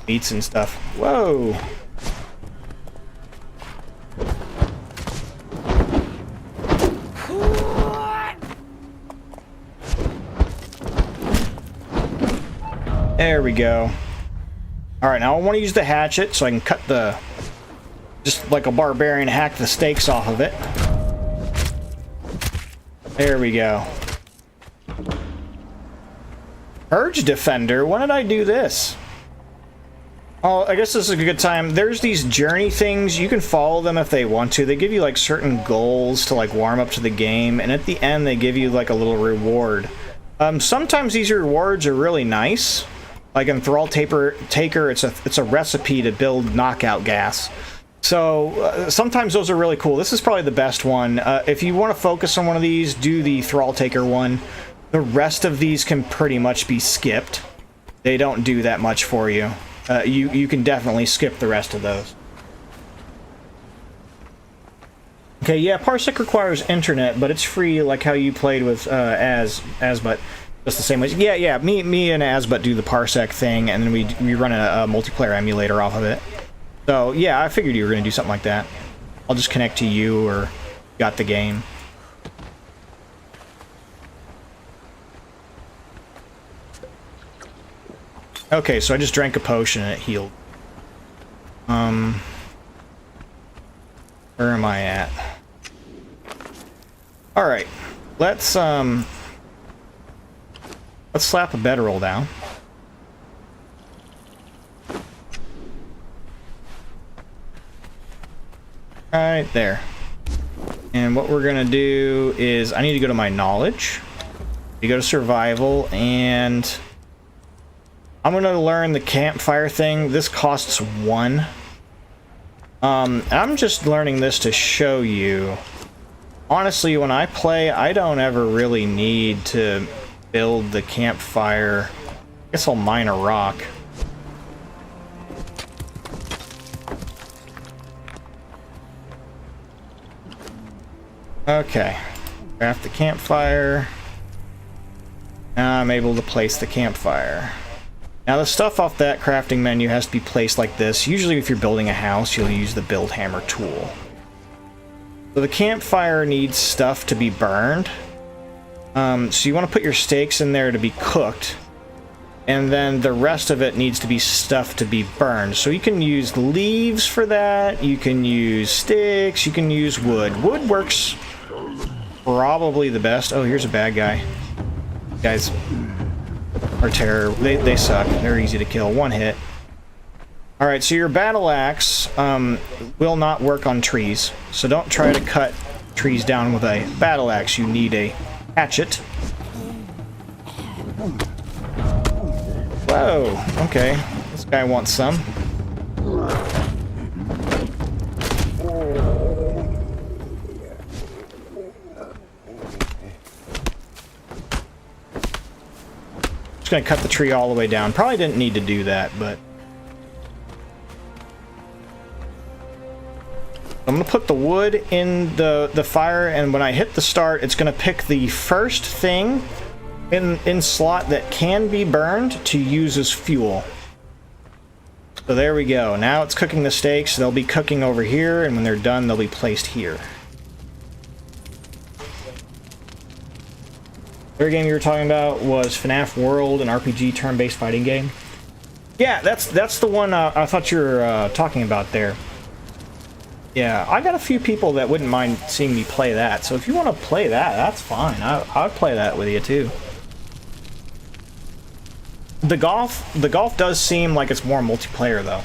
meats and stuff. Whoa! There we go. Alright, now I want to use the hatchet so I can cut the... just like a barbarian, hack the stakes off of it. There we go. Urge Defender? When did I do this? Oh, I guess this is a good time. There's these journey things. You can follow them if they want to. They give you like certain goals to like warm up to the game, and at the end they give you like a little reward. Sometimes these rewards are really nice. Like in Thrall Taker, it's a recipe to build knockout gas. So sometimes those are really cool. This is probably the best one. If you want to focus on one of these, do the Thrall Taker one. The rest of these can pretty much be skipped. They don't do that much for you. You can definitely skip the rest of those. Okay, yeah, Parsec requires internet, but it's free, like how you played with Asbut. Just the same way. Yeah. Me and Asbut do the Parsec thing, and then we run a multiplayer emulator off of it. So yeah, I figured you were gonna do something like that. I'll just connect to you or got the game. Okay, so I just drank a potion and it healed. Where am I at? Alright. Let's slap a bedroll down. Right there. And what we're gonna do is I need to go to my knowledge. You go to survival and I'm gonna learn the campfire thing. This costs 1. I'm just learning this to show you. Honestly, when I play, I don't ever really need to build the campfire. I guess I'll mine a rock. Okay. Craft the campfire. Now I'm able to place the campfire. Now the stuff off that crafting menu has to be placed like this. Usually if you're building a house, you'll use the build hammer tool. So the campfire needs stuff to be burned. So you want to put your steaks in there to be cooked. And then the rest of it needs to be stuff to be burned. So you can use leaves for that. You can use sticks. You can use wood. Wood works probably the best. Oh, here's a bad guy. Guys are terror. They suck. They're easy to kill. 1 hit. Alright, so your battle axe will not work on trees. So don't try to cut trees down with a battle axe. You need a hatchet. Whoa, okay. This guy wants some. Just gonna cut the tree all the way down. Probably didn't need to do that, but I'm gonna put the wood in the fire, and when I hit the start, it's gonna pick the first thing in slot that can be burned to use as fuel. So there we go. Now it's cooking the steaks. They'll be cooking over here, and when they're done, they'll be placed here. Third game you were talking about was FNAF World, an RPG turn-based fighting game. Yeah, that's the one I thought you were talking about there. Yeah, I got a few people that wouldn't mind seeing me play that, so if you want to play that, that's fine. I'd play that with you too. The golf does seem like it's more multiplayer though.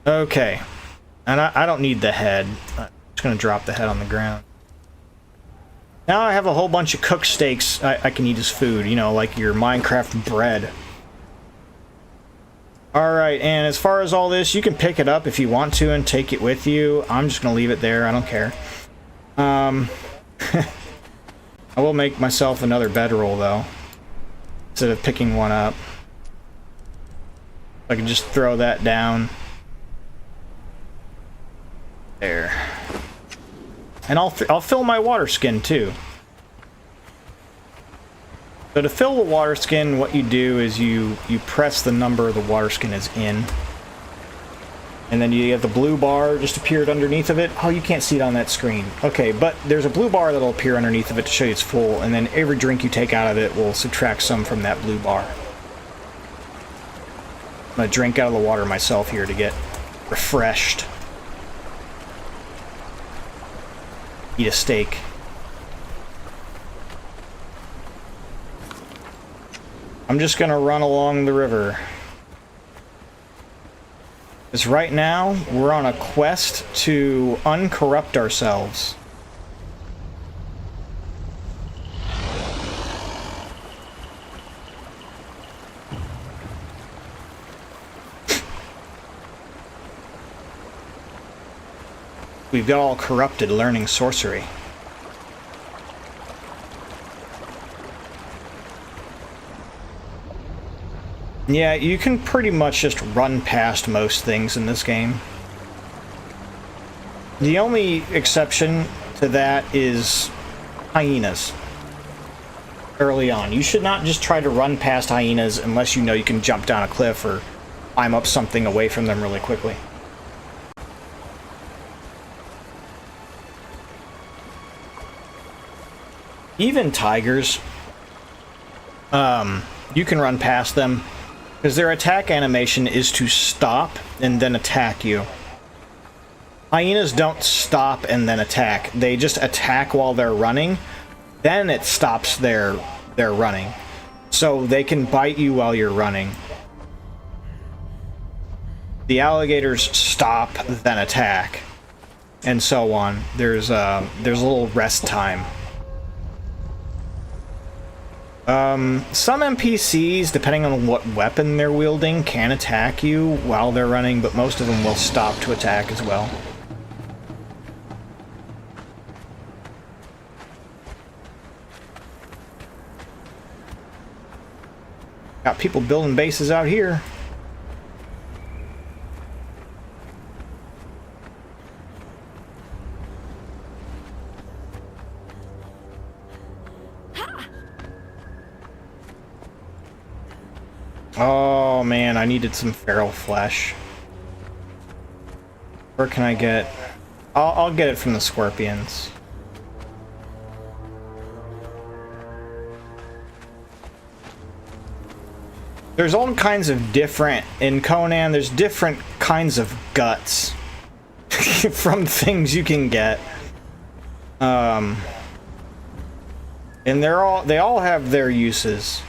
Okay, and I don't need the head. I'm just gonna drop the head on the ground. Now I have a whole bunch of cooked steaks I can eat as food, you know, like your Minecraft bread. Alright, and as far as all this, you can pick it up if you want to and take it with you. I'm just gonna leave it there, I don't care. I will make myself another bedroll though, instead of picking one up. I can just throw that down. There. And I'll fill my water skin too. So to fill the water skin, what you do is you press the number the water skin is in. And then you have the blue bar just appeared underneath of it. Oh, you can't see it on that screen. Okay, but there's a blue bar that'll appear underneath of it to show you it's full, and then every drink you take out of it will subtract some from that blue bar. I'm gonna drink out of the water myself here to get refreshed. Eat a steak. I'm just gonna run along the river. Because right now, we're on a quest to uncorrupt ourselves. We've got all corrupted learning sorcery. Yeah, you can pretty much just run past most things in this game. The only exception to that is hyenas. Early on. You should not just try to run past hyenas unless you know you can jump down a cliff or climb up something away from them really quickly. Even tigers, you can run past them, because their attack animation is to stop and then attack you. Hyenas don't stop and then attack. They just attack while they're running, then it stops their running. So they can bite you while you're running. The alligators stop, then attack, and so on. There's a little rest time. Some NPCs, depending on what weapon they're wielding, can attack you while they're running, but most of them will stop to attack as well. Got people building bases out here. Oh man, I needed some feral flesh. Where can I get? I'll get it from the scorpions. There's all kinds of different, in Conan, there's different kinds of guts from things you can get. And they all have their uses.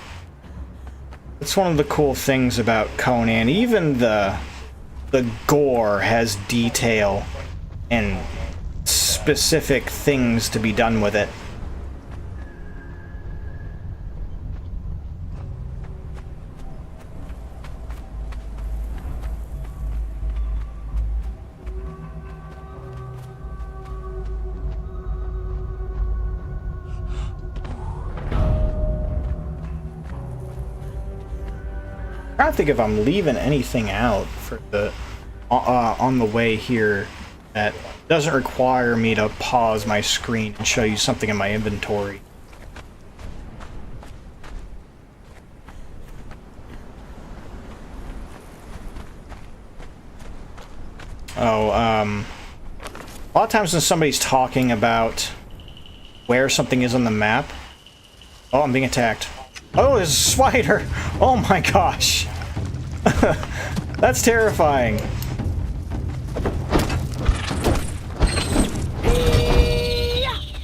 It's one of the cool things about Conan. Even the gore has detail and specific things to be done with it. I don't think if I'm leaving anything out for the on the way here that doesn't require me to pause my screen and show you something in my inventory. Oh, a lot of times when somebody's talking about where something is on the map. Oh, I'm being attacked. Oh, there's a spider! Oh my gosh! That's terrifying.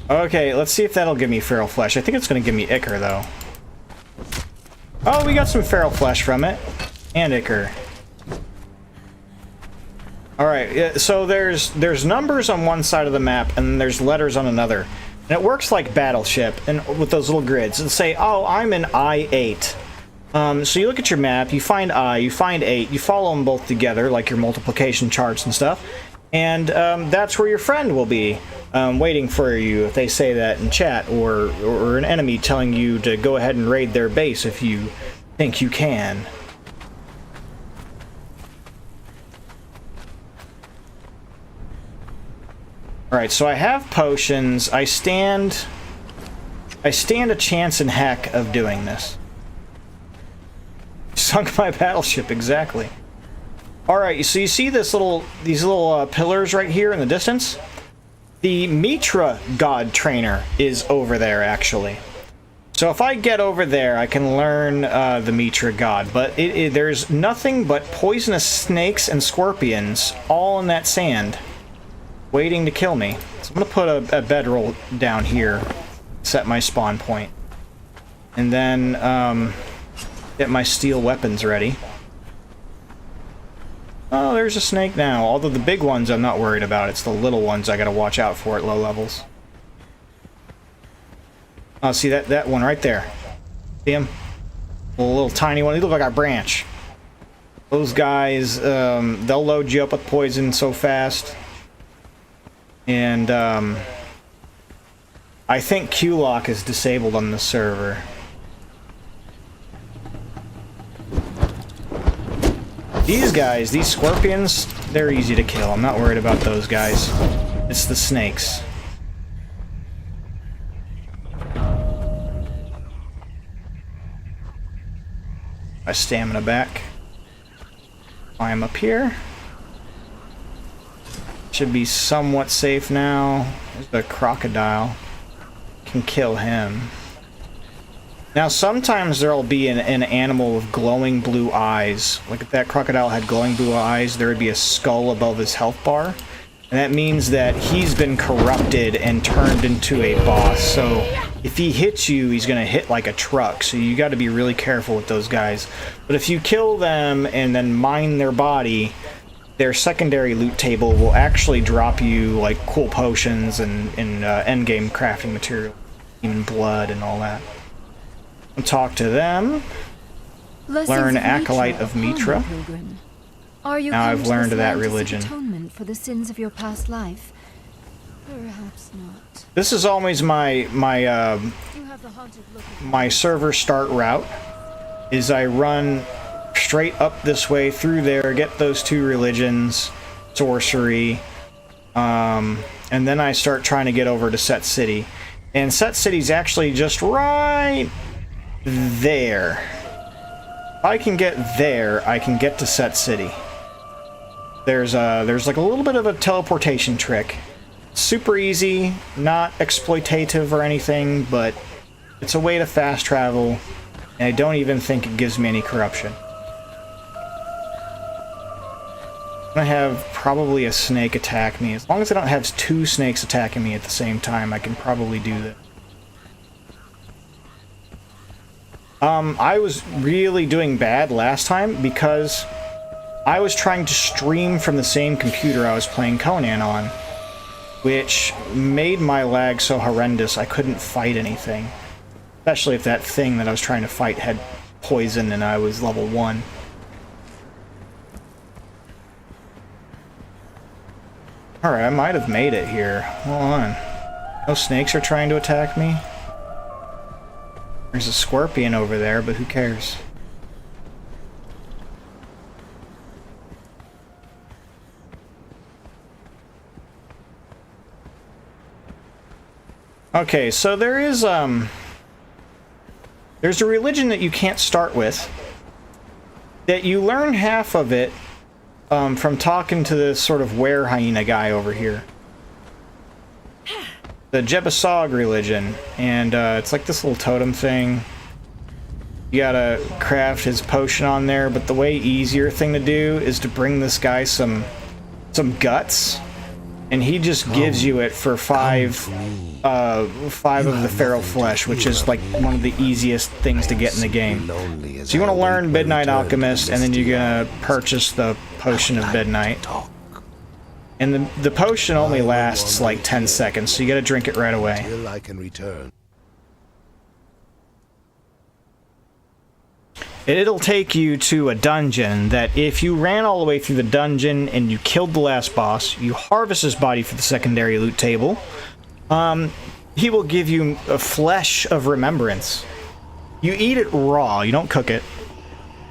Okay, let's see if that'll give me feral flesh. I think it's gonna give me ichor, though. Oh, we got some feral flesh from it. And ichor. Alright, so there's numbers on one side of the map, and there's letters on another. And it works like Battleship, and with those little grids. It'll say, oh, I'm in I-8. So you look at your map, you find I, you find 8, you follow them both together, like your multiplication charts and stuff, and that's where your friend will be, waiting for you if they say that in chat, or an enemy telling you to go ahead and raid their base if you think you can. Alright, so I have potions. I stand a chance in heck of doing this. Sunk my battleship, exactly. Alright, so you see these little pillars right here in the distance? The Mitra god trainer is over there, actually. So if I get over there, I can learn the Mitra god, but there's nothing but poisonous snakes and scorpions all in that sand, waiting to kill me. So I'm gonna put a bedroll down here, set my spawn point, and then get my steel weapons ready. Oh, there's a snake now. Although the big ones I'm not worried about. It's the little ones I gotta watch out for at low levels. Oh, see that one right there? See him? A little tiny one. He looks like a branch. Those guys, they'll load you up with poison so fast. And I think Q-Lock is disabled on the server. These guys, these scorpions, they're easy to kill. I'm not worried about those guys. It's the snakes. My stamina back. Climb up here. Should be somewhat safe now. There's the crocodile. Can kill him. Now sometimes there'll be an animal with glowing blue eyes. Like if that crocodile had glowing blue eyes, there would be a skull above his health bar. And that means that he's been corrupted and turned into a boss. So if he hits you, he's gonna hit like a truck. So you gotta be really careful with those guys. But if you kill them and then mine their body, their secondary loot table will actually drop you like cool potions and endgame crafting material, even blood and all that. talk to them. Learn Acolyte of Mitra.
Are you
Now I've learned that
religion
religion.
Atonement for the sins of your past life? Perhaps not.
This is always my
You have the haunted look of
my server start route. Is I run straight up this way through there, get those 2 religions, sorcery, and then I start trying to get over to Set City. And Set City's actually just right there. If I can get there, I can get to Set City. There's like a little bit of a teleportation trick. Super easy, not exploitative or anything, but it's a way to fast travel, and I don't even think it gives me any corruption. I'm gonna have probably a snake attack me. As long as I don't have 2 snakes attacking me at the same time, I can probably do that. I was really doing bad last time because I was trying to stream from the same computer I was playing Conan on, which made my lag so horrendous I couldn't fight anything. Especially if that thing that I was trying to fight had poison and I was level 1. Alright, I might have made it here. Hold on. No snakes are trying to attack me? There's a scorpion over there, but who cares? Okay, so there's a religion that you can't start with. That you learn half of it from talking to this sort of were hyena guy over here. The Jebusog religion, and it's like this little totem thing. You gotta craft his potion on there, but the way easier thing to do is to bring this guy some guts, and he just gives you it for 5 of the feral flesh, which is like one of the easiest things to get in the game. So you want to learn Midnight Alchemist, and then you're gonna purchase the Potion of Midnight. And the potion only lasts like 10 seconds, so you gotta drink it right away.
Till I can return.
It'll take you to a dungeon that if you ran all the way through the dungeon and you killed the last boss, you harvest his body for the secondary loot table, he will give you a flesh of remembrance. You eat it raw, you don't cook it.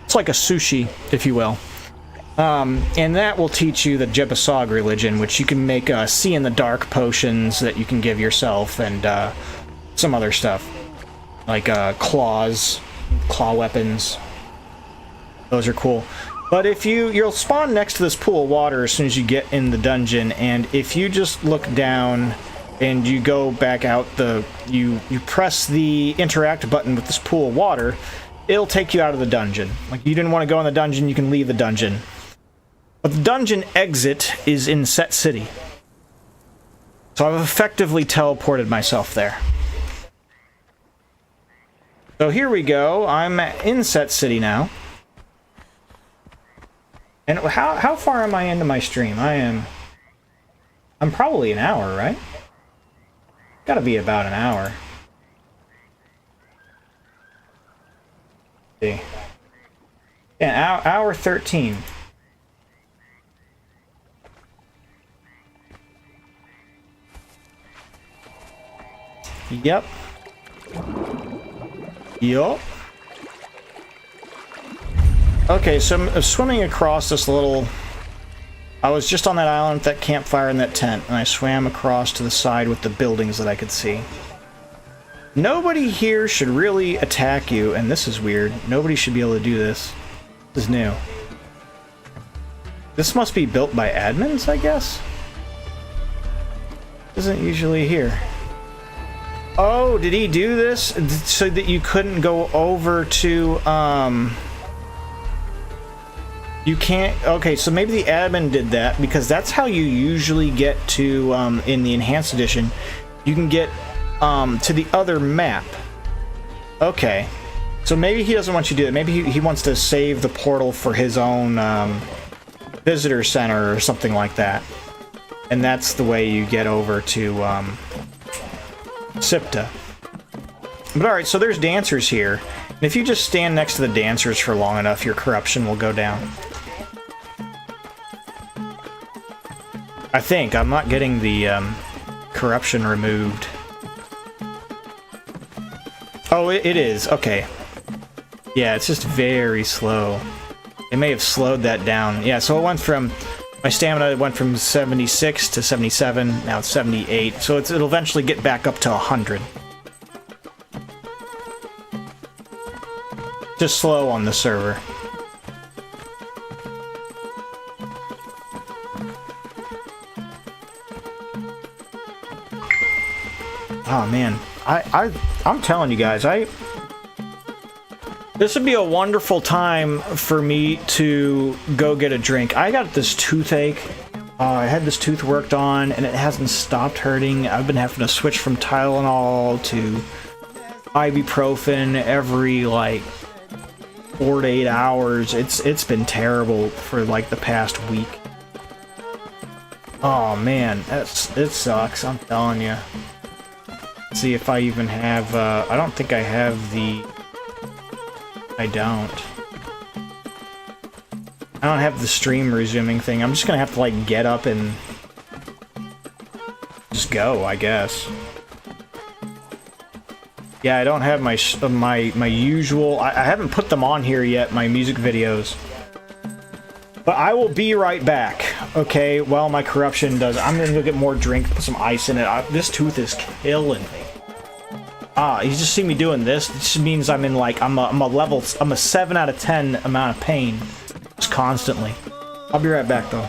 It's like a sushi, if you will. And that will teach you the Jebusog religion, which you can make see-in-the-dark potions that you can give yourself, and some other stuff. Like claw weapons. Those are cool. But if you'll spawn next to this pool of water as soon as you get in the dungeon, and if you just look down and you go back out you press the interact button with this pool of water, it'll take you out of the dungeon. Like, you didn't want to go in the dungeon, you can leave the dungeon. But the dungeon exit is in Set City. So I've effectively teleported myself there. So here we go. I'm in Set City now. And how far am I into my stream? I'm probably an hour, right? Gotta be about an hour. Let's see. Yeah, hour 13. Yep. Yup. Okay, so I'm swimming across this little... I was just on that island with that campfire in that tent, and I swam across to the side with the buildings that I could see. Nobody here should really attack you, and this is weird. Nobody should be able to do this. This is new. This must be built by admins, I guess? Isn't usually here. Oh, did he do this so that you couldn't go over to, you can't... Okay, so maybe the admin did that, because that's how you usually get to, in the Enhanced Edition, you can get, to the other map. Okay. So maybe he doesn't want you to do it. Maybe he wants to save the portal for his own, visitor center or something like that. And that's the way you get over to, Sipta. But alright, so there's dancers here. And if you just stand next to the dancers for long enough, your corruption will go down. I think. I'm not getting the corruption removed. Oh, it is. Okay. Yeah, it's just very slow. They may have slowed that down. Yeah, so it went from... My stamina went from 76 to 77. Now it's 78. So it'll eventually get back up to 100. Just slow on the server. Oh man, I'm telling you guys, this would be a wonderful time for me to go get a drink. I got this toothache. I had this tooth worked on, and it hasn't stopped hurting. I've been having to switch from Tylenol to ibuprofen every like 4 to 8 hours. It's been terrible for like the past week. Oh man, it sucks. I'm telling you. Let's see if I even have. I don't think I have the. I don't have the stream resuming thing. I'm just gonna have to like get up and just go, I guess. Yeah, I don't have my usual. I haven't put them on here yet. My music videos. But I will be right back. Okay, well, my corruption does. I'm gonna go get more drink, put some ice in it. This tooth is killing me. You just see me doing this. It just means I'm in like I'm a 7 out of 10 amount of pain, just constantly. I'll be right back though.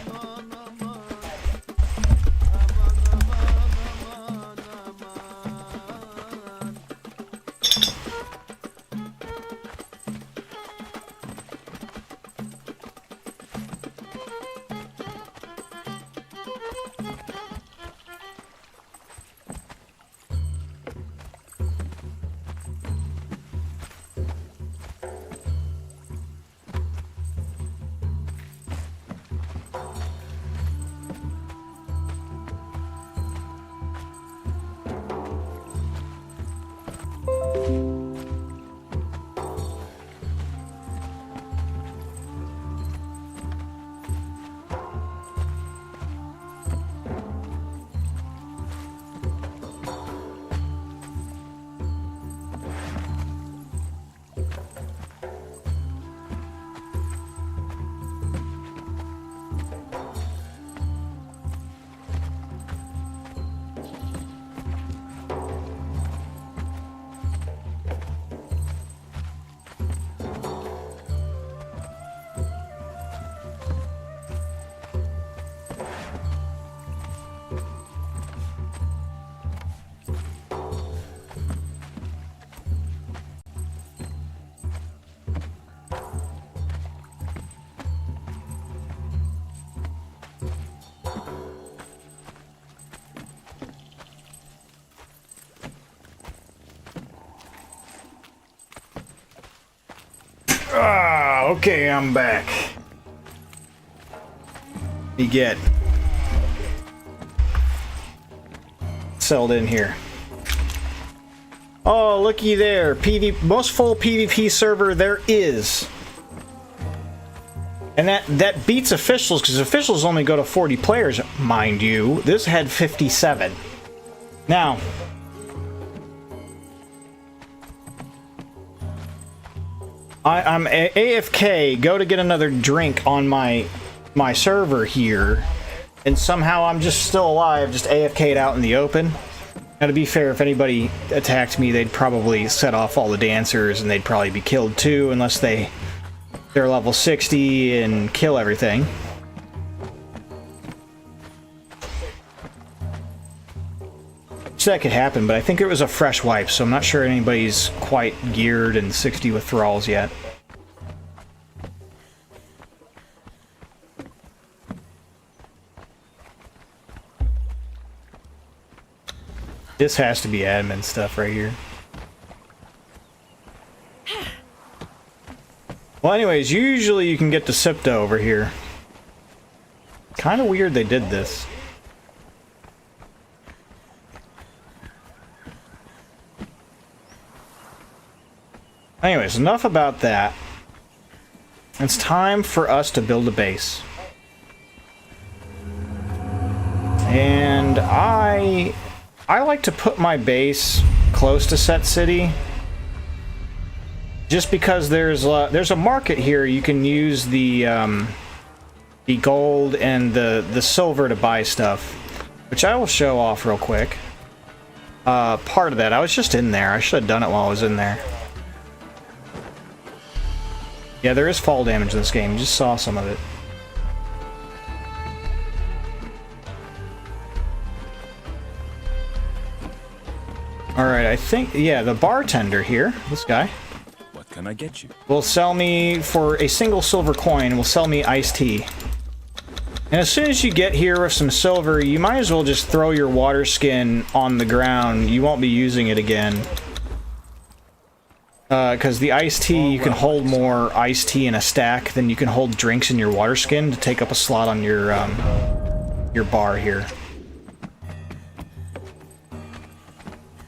Okay, I'm back. You get settled in here. Oh, looky there. Most full PvP server there is. And that beats officials, because officials only go to 40 players, mind you. This had 57. Now, I'm AFK, go to get another drink on my server here, and somehow I'm just still alive, just AFK'd out in the open. Now, to be fair, if anybody attacked me, they'd probably set off all the dancers, and they'd probably be killed too, unless they're level 60 and kill everything. So that could happen, but I think it was a fresh wipe, so I'm not sure anybody's quite geared and 60 withdrawals yet. This has to be admin stuff right here. Well, anyways, usually you can get to Sipta over here. Kind of weird they did this. Anyways, enough about that. It's time for us to build a base. And I like to put my base close to Set City, just because there's a market here. You can use the gold and the silver to buy stuff, which I will show off real quick. Part of that, I was just in there. I should have done it while I was in there. Yeah, there is fall damage in this game. You just saw some of it. Alright, I think, yeah, the bartender here, this guy,
What can I get you?
will sell me, for a single silver coin, will sell me iced tea. And as soon as you get here with some silver, you might as well just throw your water skin on the ground. You won't be using it again. Because the iced tea, you can hold more iced tea in a stack than you can hold drinks in your water skin to take up a slot on your bar here.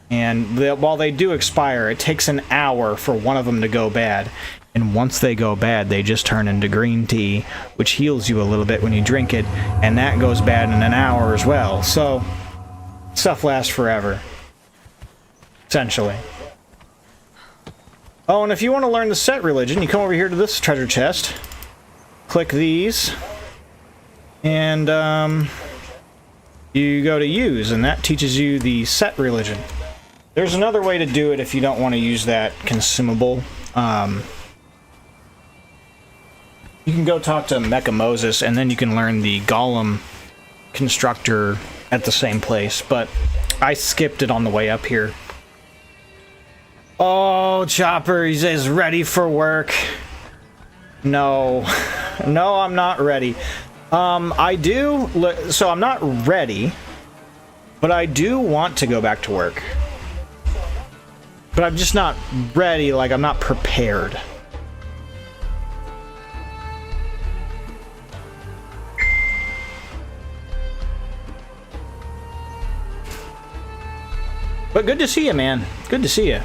And while they do expire, it takes an hour for one of them to go bad. And once they go bad, they just turn into green tea, which heals you a little bit when you drink it, and that goes bad in an hour as well. So, stuff lasts forever. Essentially. Oh, and if you want to learn the set religion, you come over here to this treasure chest. Click these. And, you go to use, and that teaches you the set religion. There's another way to do it if you don't want to use that consumable. You can go talk to Mecha Moses, and then you can learn the Golem constructor at the same place, but I skipped it on the way up here. Oh, Chopper, he says ready for work. No. No, I'm not ready. I do, so I'm not ready, but I do want to go back to work. But I'm just not ready, like I'm not prepared. But good to see you, man. Good to see you.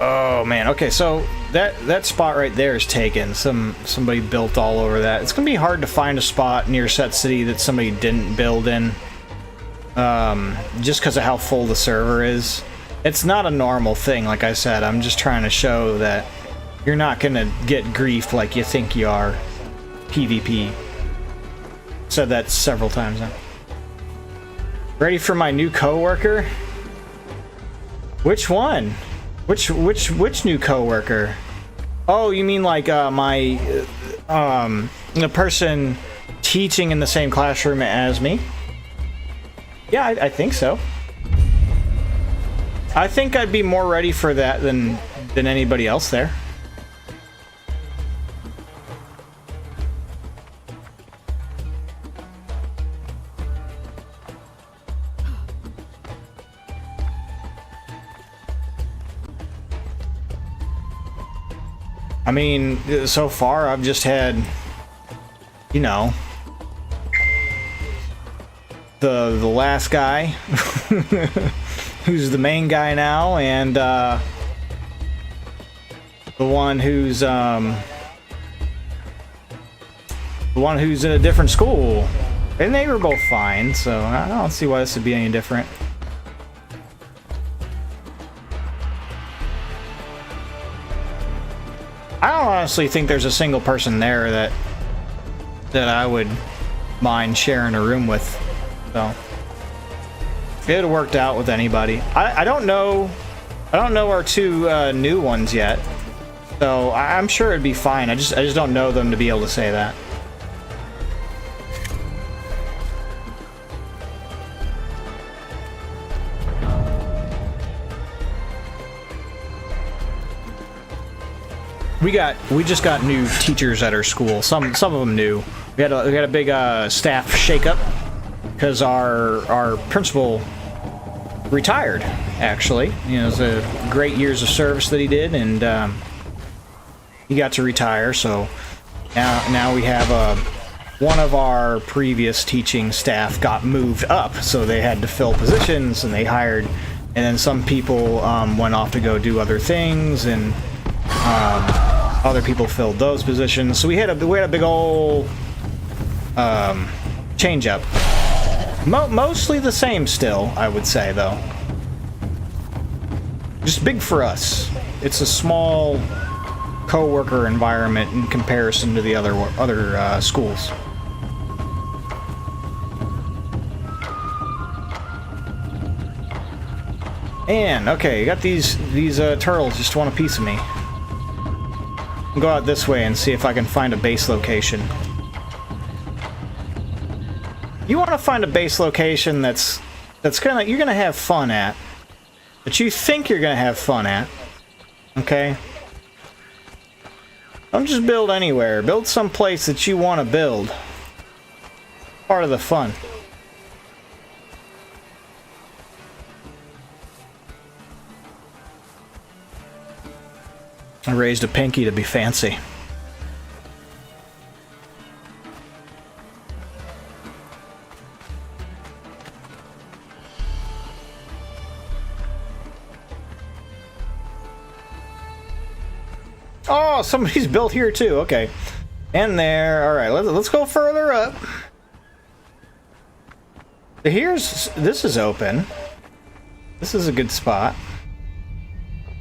Oh man, okay, so that spot right there is taken. Somebody built all over that. It's gonna be hard to find a spot near Set City that somebody didn't build in. Just because of how full the server is. It's not a normal thing, like I said. I'm just trying to show that you're not gonna get griefed like you think you are. PvP. Said that several times now. Ready for my new coworker? Which one? Which new coworker? Oh, you mean like the person teaching in the same classroom as me? Yeah, I think so. I think I'd be more ready for that than anybody else there. I mean, so far I've just had, you know, the last guy, who's the main guy now, and the one who's in a different school, and they were both fine. So I don't see why this would be any different. I don't honestly think there's a single person there that I would mind sharing a room with. So it worked out with anybody. I don't know our two new ones yet. So I'm sure it'd be fine. I just don't know them to be able to say that. We just got new teachers at our school. Some of them new. We had a big staff shakeup because our principal retired. Actually, you know, it was a great years of service that he did, and he got to retire. So now we have one of our previous teaching staff got moved up, so they had to fill positions, and they hired, and then some people went off to go do other things, and other people filled those positions. So we had a big old change up. Mostly the same still, I would say, though. Just big for us. It's a small co-worker environment in comparison to the other schools. And okay, you got these turtles just want a piece of me. I'll go out this way and see if I can find a base location. You want to find a base location that's you're gonna have fun at, that you think you're gonna have fun at. Okay. Don't just build anywhere. Build some place that you want to build. Part of the fun. I raised a pinky to be fancy. Oh, somebody's built here too. Okay. And there. All right, let's go further up. This is open. This is a good spot.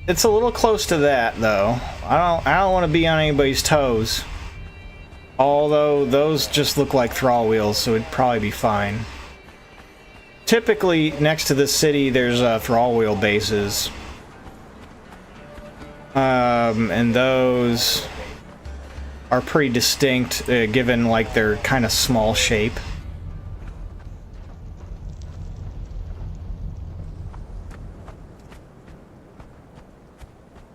It's a little close to that, though. I don't want to be on anybody's toes. Although those just look like thrall wheels, so it'd probably be fine. Typically, next to this city, there's thrall wheel bases. And those are pretty distinct, given like their kind of small shape.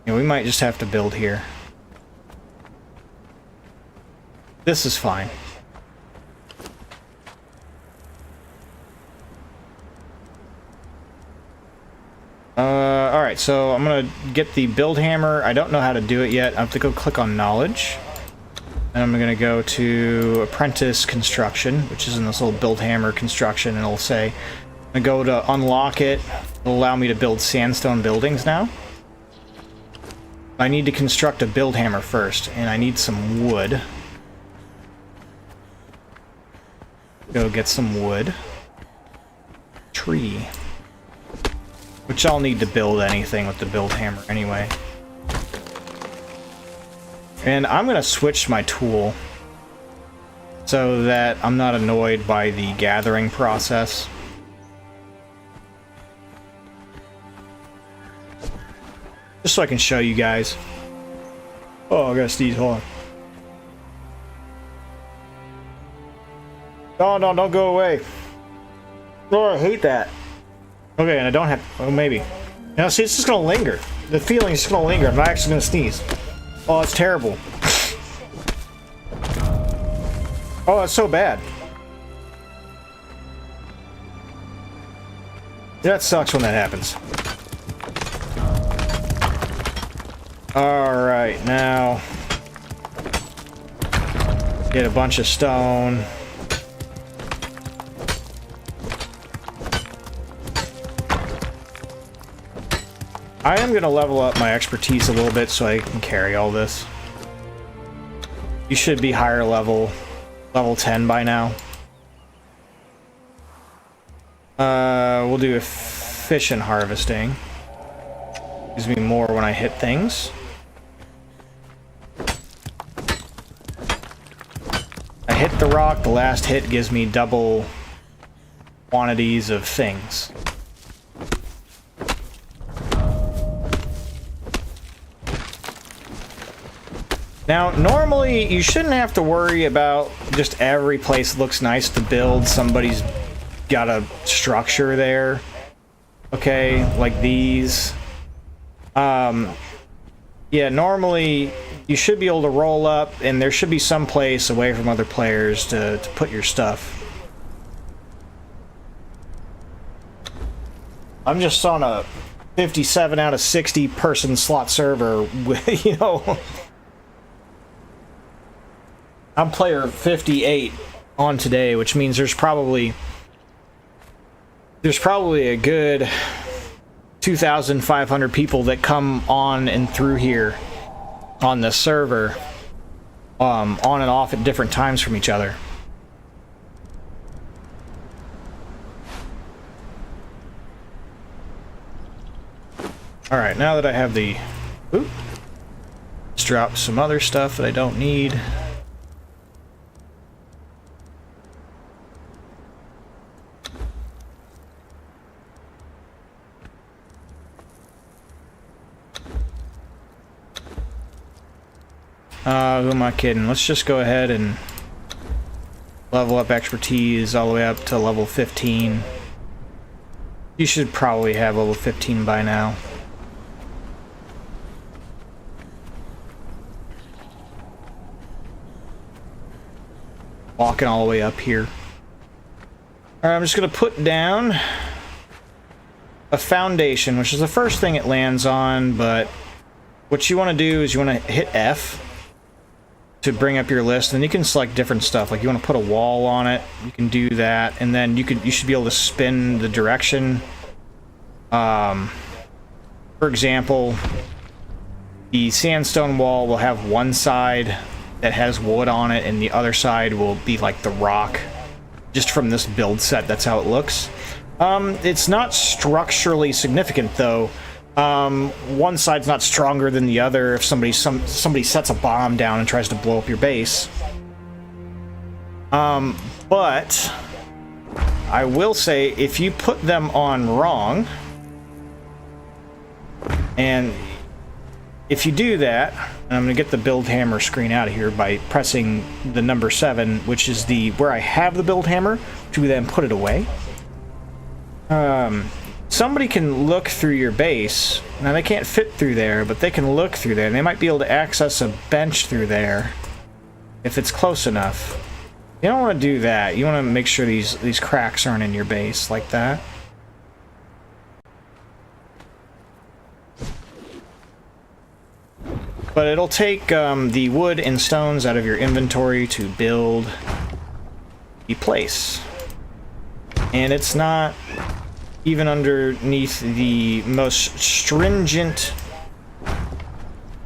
We might just have to build here. This is fine. Alright, so I'm gonna get the build hammer. I don't know how to do it yet. I have to go click on knowledge. And I'm gonna go to apprentice construction, which is in this little build hammer construction, and it'll say, I'm gonna go to unlock it. It'll allow me to build sandstone buildings now. I need to construct a build hammer first, and I need some wood. Go get some wood. Tree. Which I'll need to build anything with the build hammer anyway. And I'm gonna switch my tool so that I'm not annoyed by the gathering process. Just so I can show you guys. Oh, I gotta sneeze, hold on. No, don't go away. Oh, I hate that. Okay, and I don't have... Oh, maybe. Now, see, it's just gonna linger. The feeling is just gonna linger. I'm not actually gonna sneeze. Oh, it's terrible. Oh, that's so bad. That sucks when that happens. Alright, now... get a bunch of stone. I am going to level up my expertise a little bit so I can carry all this. You should be higher level 10 by now. We'll do efficient harvesting. Gives me more when I hit things. I hit the rock, the last hit gives me double quantities of things. Now, normally, you shouldn't have to worry about just every place looks nice to build. Somebody's got a structure there. Okay, like these. Yeah, normally, you should be able to roll up, and there should be some place away from other players to put your stuff. I'm just on a 57 out of 60 person slot server with, you know... I'm player 58 on today, which means there's probably a good 2,500 people that come on and through here on the server, on and off at different times from each other. All right, now that I have the, let's drop some other stuff that I don't need. Who am I kidding? Let's just go ahead and level up expertise all the way up to level 15. You should probably have level 15 by now. Walking all the way up here. Alright, I'm just going to put down a foundation, which is the first thing it lands on, but what you want to do is you want to hit F to bring up your list, and you can select different stuff. Like you want to put a wall on it, you can do that, and then you should be able to spin the direction. For example, the sandstone wall will have one side that has wood on it, and the other side will be like the rock. Just from this build set, that's how it looks. It's not structurally significant though. One side's not stronger than the other if somebody sets a bomb down and tries to blow up your base. But I will say, if you put them on wrong, and if you do that, and I'm going to get the build hammer screen out of here by pressing the number 7, which is where I have the build hammer, to then put it away. Somebody can look through your base. Now, they can't fit through there, but they can look through there, and they might be able to access a bench through there if it's close enough. You don't want to do that. You want to make sure these cracks aren't in your base like that. But it'll take the wood and stones out of your inventory to build the place. And it's not even underneath the most stringent,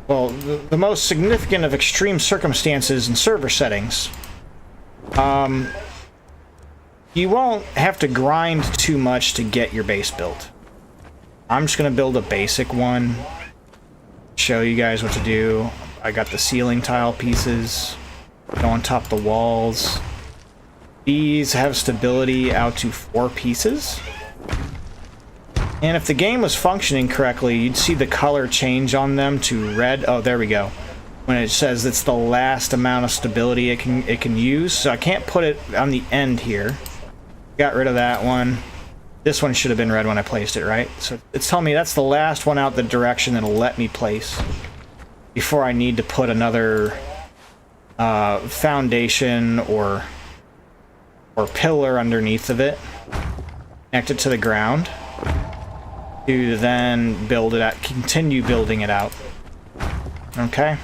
well, the most significant of extreme circumstances and server settings. You won't have to grind too much to get your base built. I'm just going to build a basic one, show you guys what to do. I got the ceiling tile pieces, go on top of the walls. These have stability out to 4 pieces. And if the game was functioning correctly, you'd see the color change on them to red. Oh, there we go. When it says it's the last amount of stability it can use. So I can't put it on the end here. Got rid of that one. This one should have been red when I placed it, right? So it's telling me that's the last one out the direction that'll let me place before I need to put another foundation or pillar underneath of it. Connect it to the ground to then build it out, continue building it out. Okay.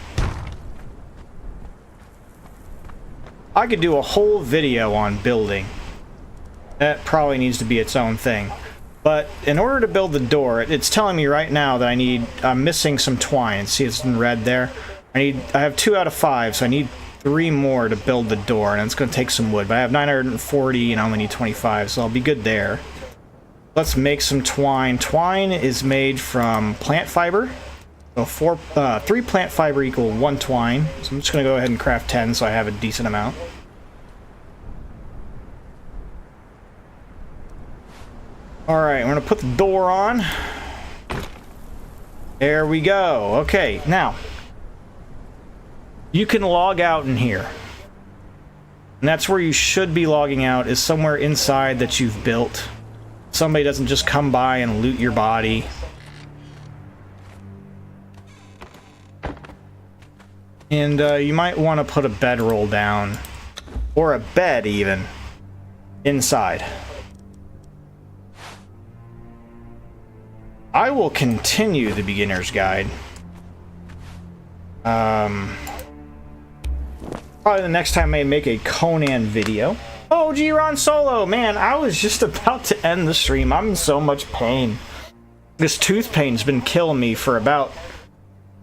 I could do a whole video on building. That probably needs to be its own thing. But in order to build the door, it's telling me right now that I'm missing some twine. See, it's in red there. I have 2 out of 5, so I need 3 more to build the door, and it's going to take some wood. But I have 940, and I only need 25, so I'll be good there. Let's make some twine. Twine is made from plant fiber. So 3 plant fiber equal 1 twine. So I'm just going to go ahead and craft 10 so I have a decent amount. Alright, I'm going to put the door on. There we go. Okay, now, you can log out in here. And that's where you should be logging out, is somewhere inside that you've built. Somebody doesn't just come by and loot your body. And you might want to put a bedroll down, or a bed even, inside. I will continue the beginner's guide. Probably the next time I make a Conan video. Oh, G-Ron Solo! Man, I was just about to end the stream. I'm in so much pain. This tooth pain's been killing me for about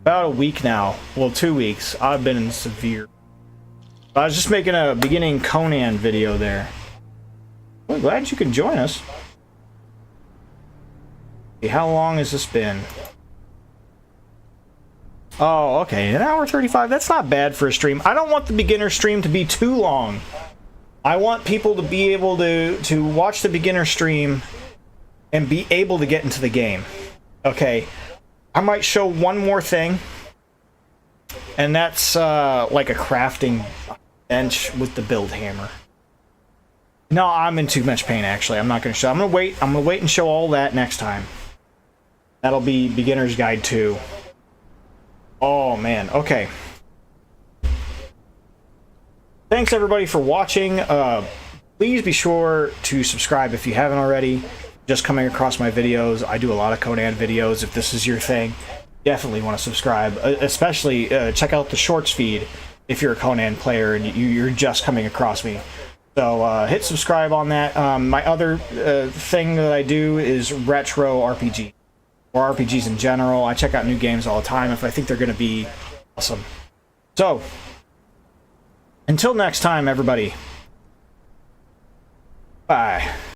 a week now. Well, 2 weeks. I've been in severe. I was just making a beginning Conan video there. Well, glad you could join us. How long has this been? Oh, okay, 1 hour 35. That's not bad for a stream. I don't want the beginner stream to be too long. I want people to be able to watch the beginner stream and be able to get into the game. Okay, I might show one more thing, and that's like a crafting bench with the build hammer. No, I'm in too much pain, actually. I'm not going to show. I'm going to wait and show all that next time. That'll be Beginner's Guide 2. Oh, man. Okay. Thanks, everybody, for watching. Please be sure to subscribe if you haven't already. Just coming across my videos. I do a lot of Conan videos. If this is your thing, definitely want to subscribe. Especially check out the shorts feed if you're a Conan player and you're just coming across me. So hit subscribe on that. My other thing that I do is retro RPG. Or RPGs in general. I check out new games all the time if I think they're going to be awesome. So, until next time, everybody. Bye.